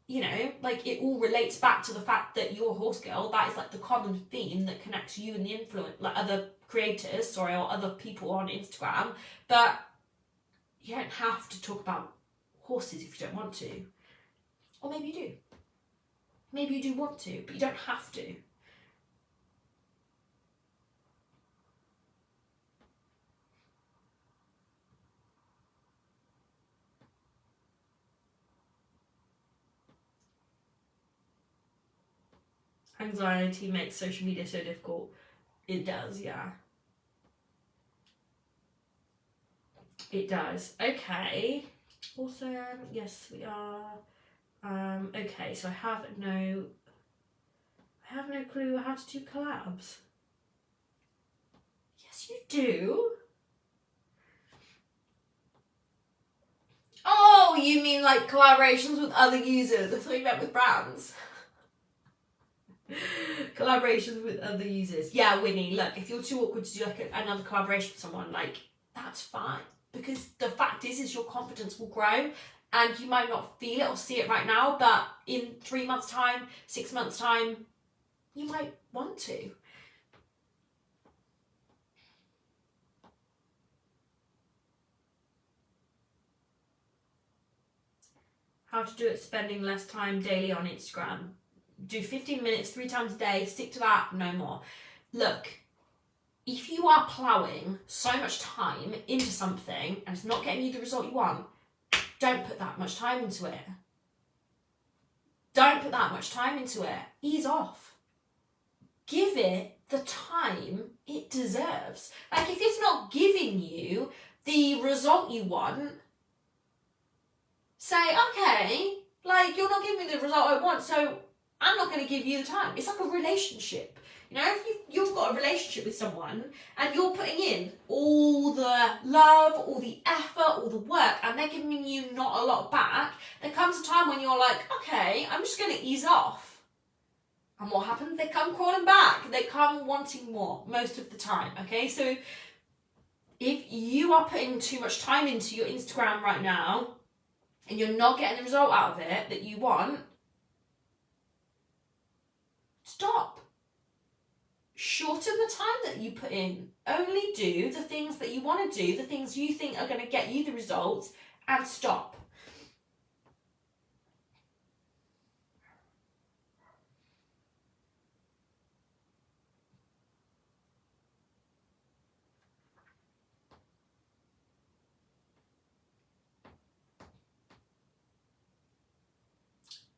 Speaker 1: you know, like, it all relates back to the fact that you're a horse girl. That is like the common theme that connects you and the like other creators, or other people on Instagram. But you don't have to talk about horses if you don't want to. Or maybe you do. Maybe you do want to, but you don't have to. Anxiety makes social media so difficult. It does, yeah. It does. Okay. Awesome. Yes, we are. Okay, so I have no clue how to do collabs. Yes, you do. Oh, you mean like collaborations with other users? I thought you meant with brands. Collaborations with other users. Yeah, Winnie, look, if you're too awkward to do like another collaboration with someone, like, that's fine. Because the fact is your confidence will grow, and you might not feel it or see it right now, but in 3 months' time, 6 months' time, you might want to. How to do it spending less time daily on Instagram. Do 15 minutes 3 times a day, stick to that, no more. Look, if you are ploughing so much time into something and it's not getting you the result you want, don't put that much time into it. Don't put that much time into it. Ease off. Give it the time it deserves. Like, if it's not giving you the result you want, say, okay, like, you're not giving me the result I want, so I'm not going to give you the time. It's like a relationship. You know, if you've got a relationship with someone and you're putting in all the love, all the effort, all the work, and they're giving you not a lot back, there comes a time when you're like, okay, I'm just going to ease off. And what happens? They come crawling back. They come wanting more most of the time, okay? So if you are putting too much time into your Instagram right now and you're not getting the result out of it that you want, stop. Shorten the time that you put in. Only do the things that you want to do, the things you think are going to get you the results, and stop.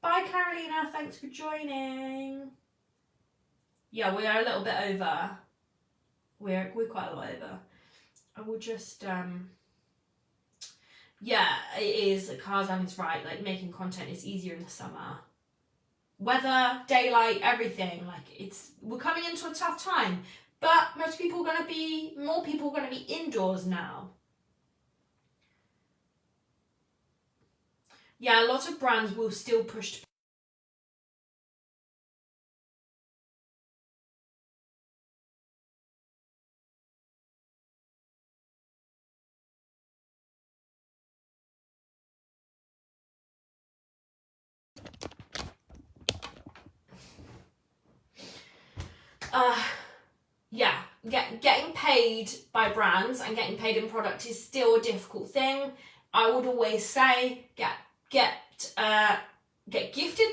Speaker 1: Bye, Carolina. Thanks for joining. Yeah, we are a little bit over. We're quite a lot over. I will just yeah, it is. Karzan is right. Like, making content is easier in the summer. Weather, daylight, everything. Like, we're coming into a tough time. But more people are going to be indoors now. Yeah, a lot of brands will still push to yeah, getting paid by brands and getting paid in product is still a difficult thing. I would always say get gifted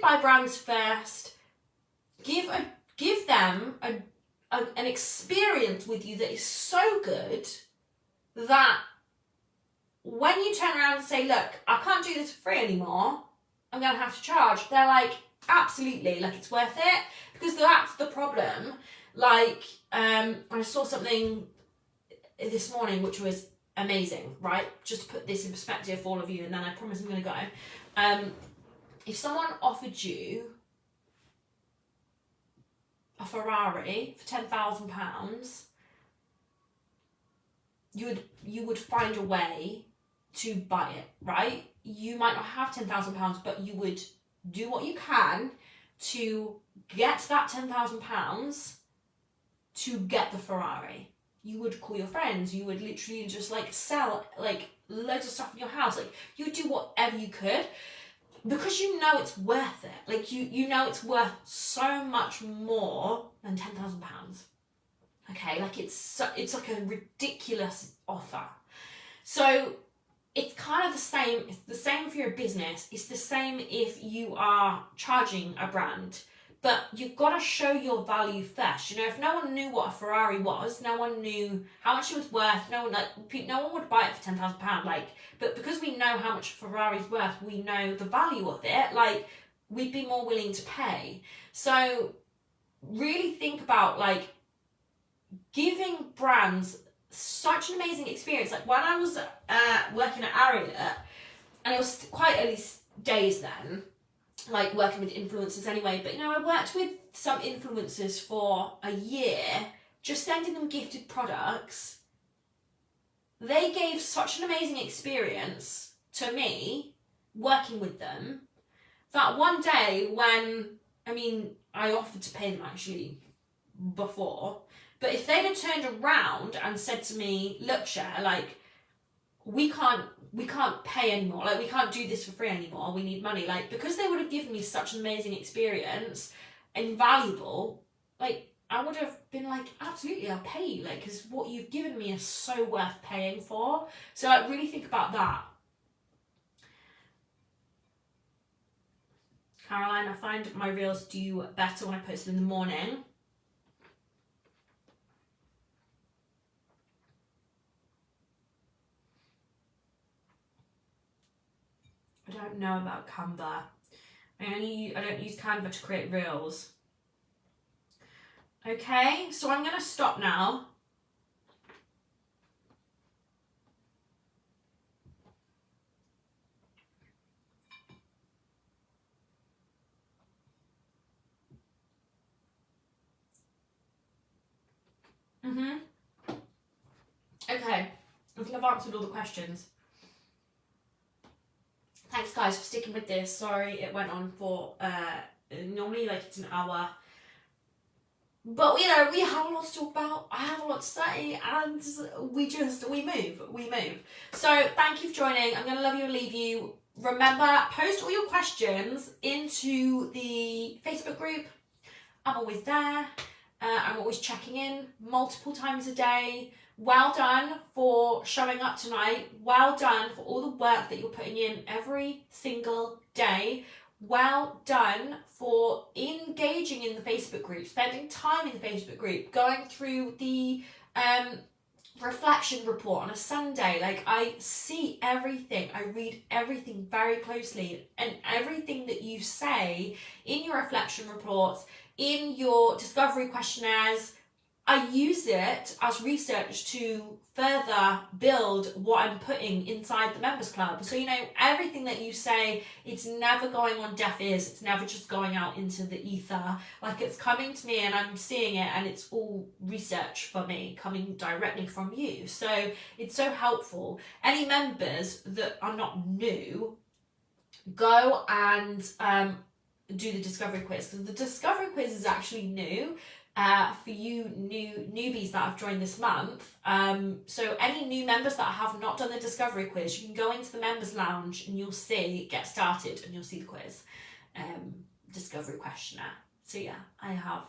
Speaker 1: by brands first. Give them an experience with you that is so good that when you turn around and say, look, I can't do this for free anymore, I'm going to have to charge, they're like, absolutely, like, it's worth it. Because that's the problem. Like, I saw something this morning which was amazing, right? Just to put this in perspective for all of you, and then I promise I'm going to go. If someone offered you a Ferrari for £10,000, you would find a way to buy it, right? You might not have £10,000, but you would do what you can to get that £10,000 to get the Ferrari. You would call your friends, you would literally just like sell like loads of stuff in your house, like you would do whatever you could, because you know it's worth it. Like you know it's worth so much more than £10,000. Okay, like it's like a ridiculous offer. So it's kind of the same. It's the same for your business. It's the same if you are charging a brand. But you've got to show your value first. You know, if no one knew what a Ferrari was, no one knew how much it was worth, no one would buy it for £10,000. Like, but because we know how much a Ferrari's worth, we know the value of it. Like, we'd be more willing to pay. So really think about like giving brands such an amazing experience. Like when I was working at Ariat, and it was quite early days then, like working with influencers anyway, but you know, I worked with some influencers for a year, just sending them gifted products. They gave such an amazing experience to me working with them that one day when, I mean, I offered to pay them actually before, but if they'd have turned around and said to me, look, Cher, like, we can't pay anymore, like we can't do this for free anymore, we need money, like, because they would have given me such an amazing experience, invaluable, like I would have been like, absolutely, I'll pay you, like, because what you've given me is so worth paying for. So like really think about that. Caroline, I find my reels do better when I post them in the morning. don't know about Canva. I don't use Canva to create reels. Okay, so I'm going to stop now. Okay, I think I've answered all the questions. Thanks guys for sticking with this. Sorry it went on for, normally like it's an hour. But you know, we have a lot to talk about, I have a lot to say, and we move. So thank you for joining. I'm going to love you and leave you. Remember, post all your questions into the Facebook group. I'm always there. I'm always checking in multiple times a day. Well done for showing up tonight. Well done for all the work that you're putting in every single day. Well done for engaging in the Facebook group, spending time in the Facebook group, going through the reflection report on a Sunday. Like, I see everything, I read everything very closely, and everything that you say in your reflection reports, in your discovery questionnaires, I use it as research to further build what I'm putting inside the members club. So, you know, everything that you say, it's never going on deaf ears. It's never just going out into the ether. Like, it's coming to me and I'm seeing it, and it's all research for me, coming directly from you. So it's so helpful. Any members that are not new, go and do the discovery quiz, because the discovery quiz is actually new. For you newbies that have joined this month. So any new members that have not done the discovery quiz, you can go into the members lounge and you'll see, get started, and you'll see the quiz, discovery questionnaire. So yeah, I have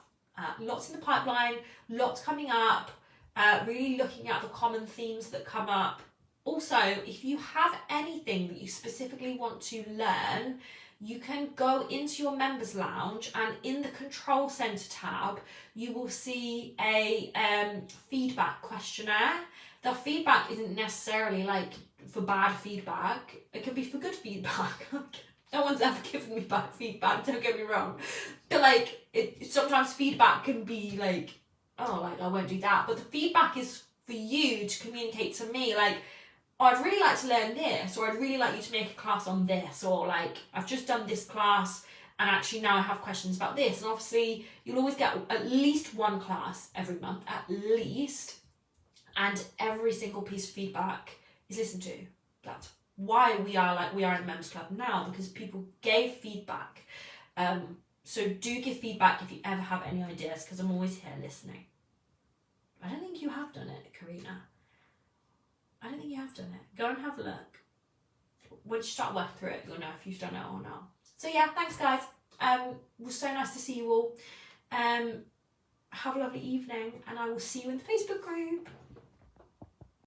Speaker 1: lots in the pipeline, lots coming up, really looking at the common themes that come up. Also, if you have anything that you specifically want to learn, you can go into your members lounge, and in the control center tab, you will see a feedback questionnaire. The feedback isn't necessarily like for bad feedback. It can be for good feedback. No one's ever given me bad feedback, don't get me wrong. But like, sometimes feedback can be like, oh, like I won't do that. But the feedback is for you to communicate to me, like, oh, I'd really like to learn this, or I'd really like you to make a class on this, or like, I've just done this class and actually now I have questions about this. And obviously you'll always get at least one class every month, at least, and every single piece of feedback is listened to. That's why we are like we are in the members club now, because people gave feedback. So do give feedback if you ever have any ideas, because I'm always here listening. I don't think you have done it, Karina. I don't think you have done it. Go and have a look. When you start working through it, you'll know if you've done it or not. So yeah, thanks guys. It was so nice to see you all. Have a lovely evening, and I will see you in the Facebook group.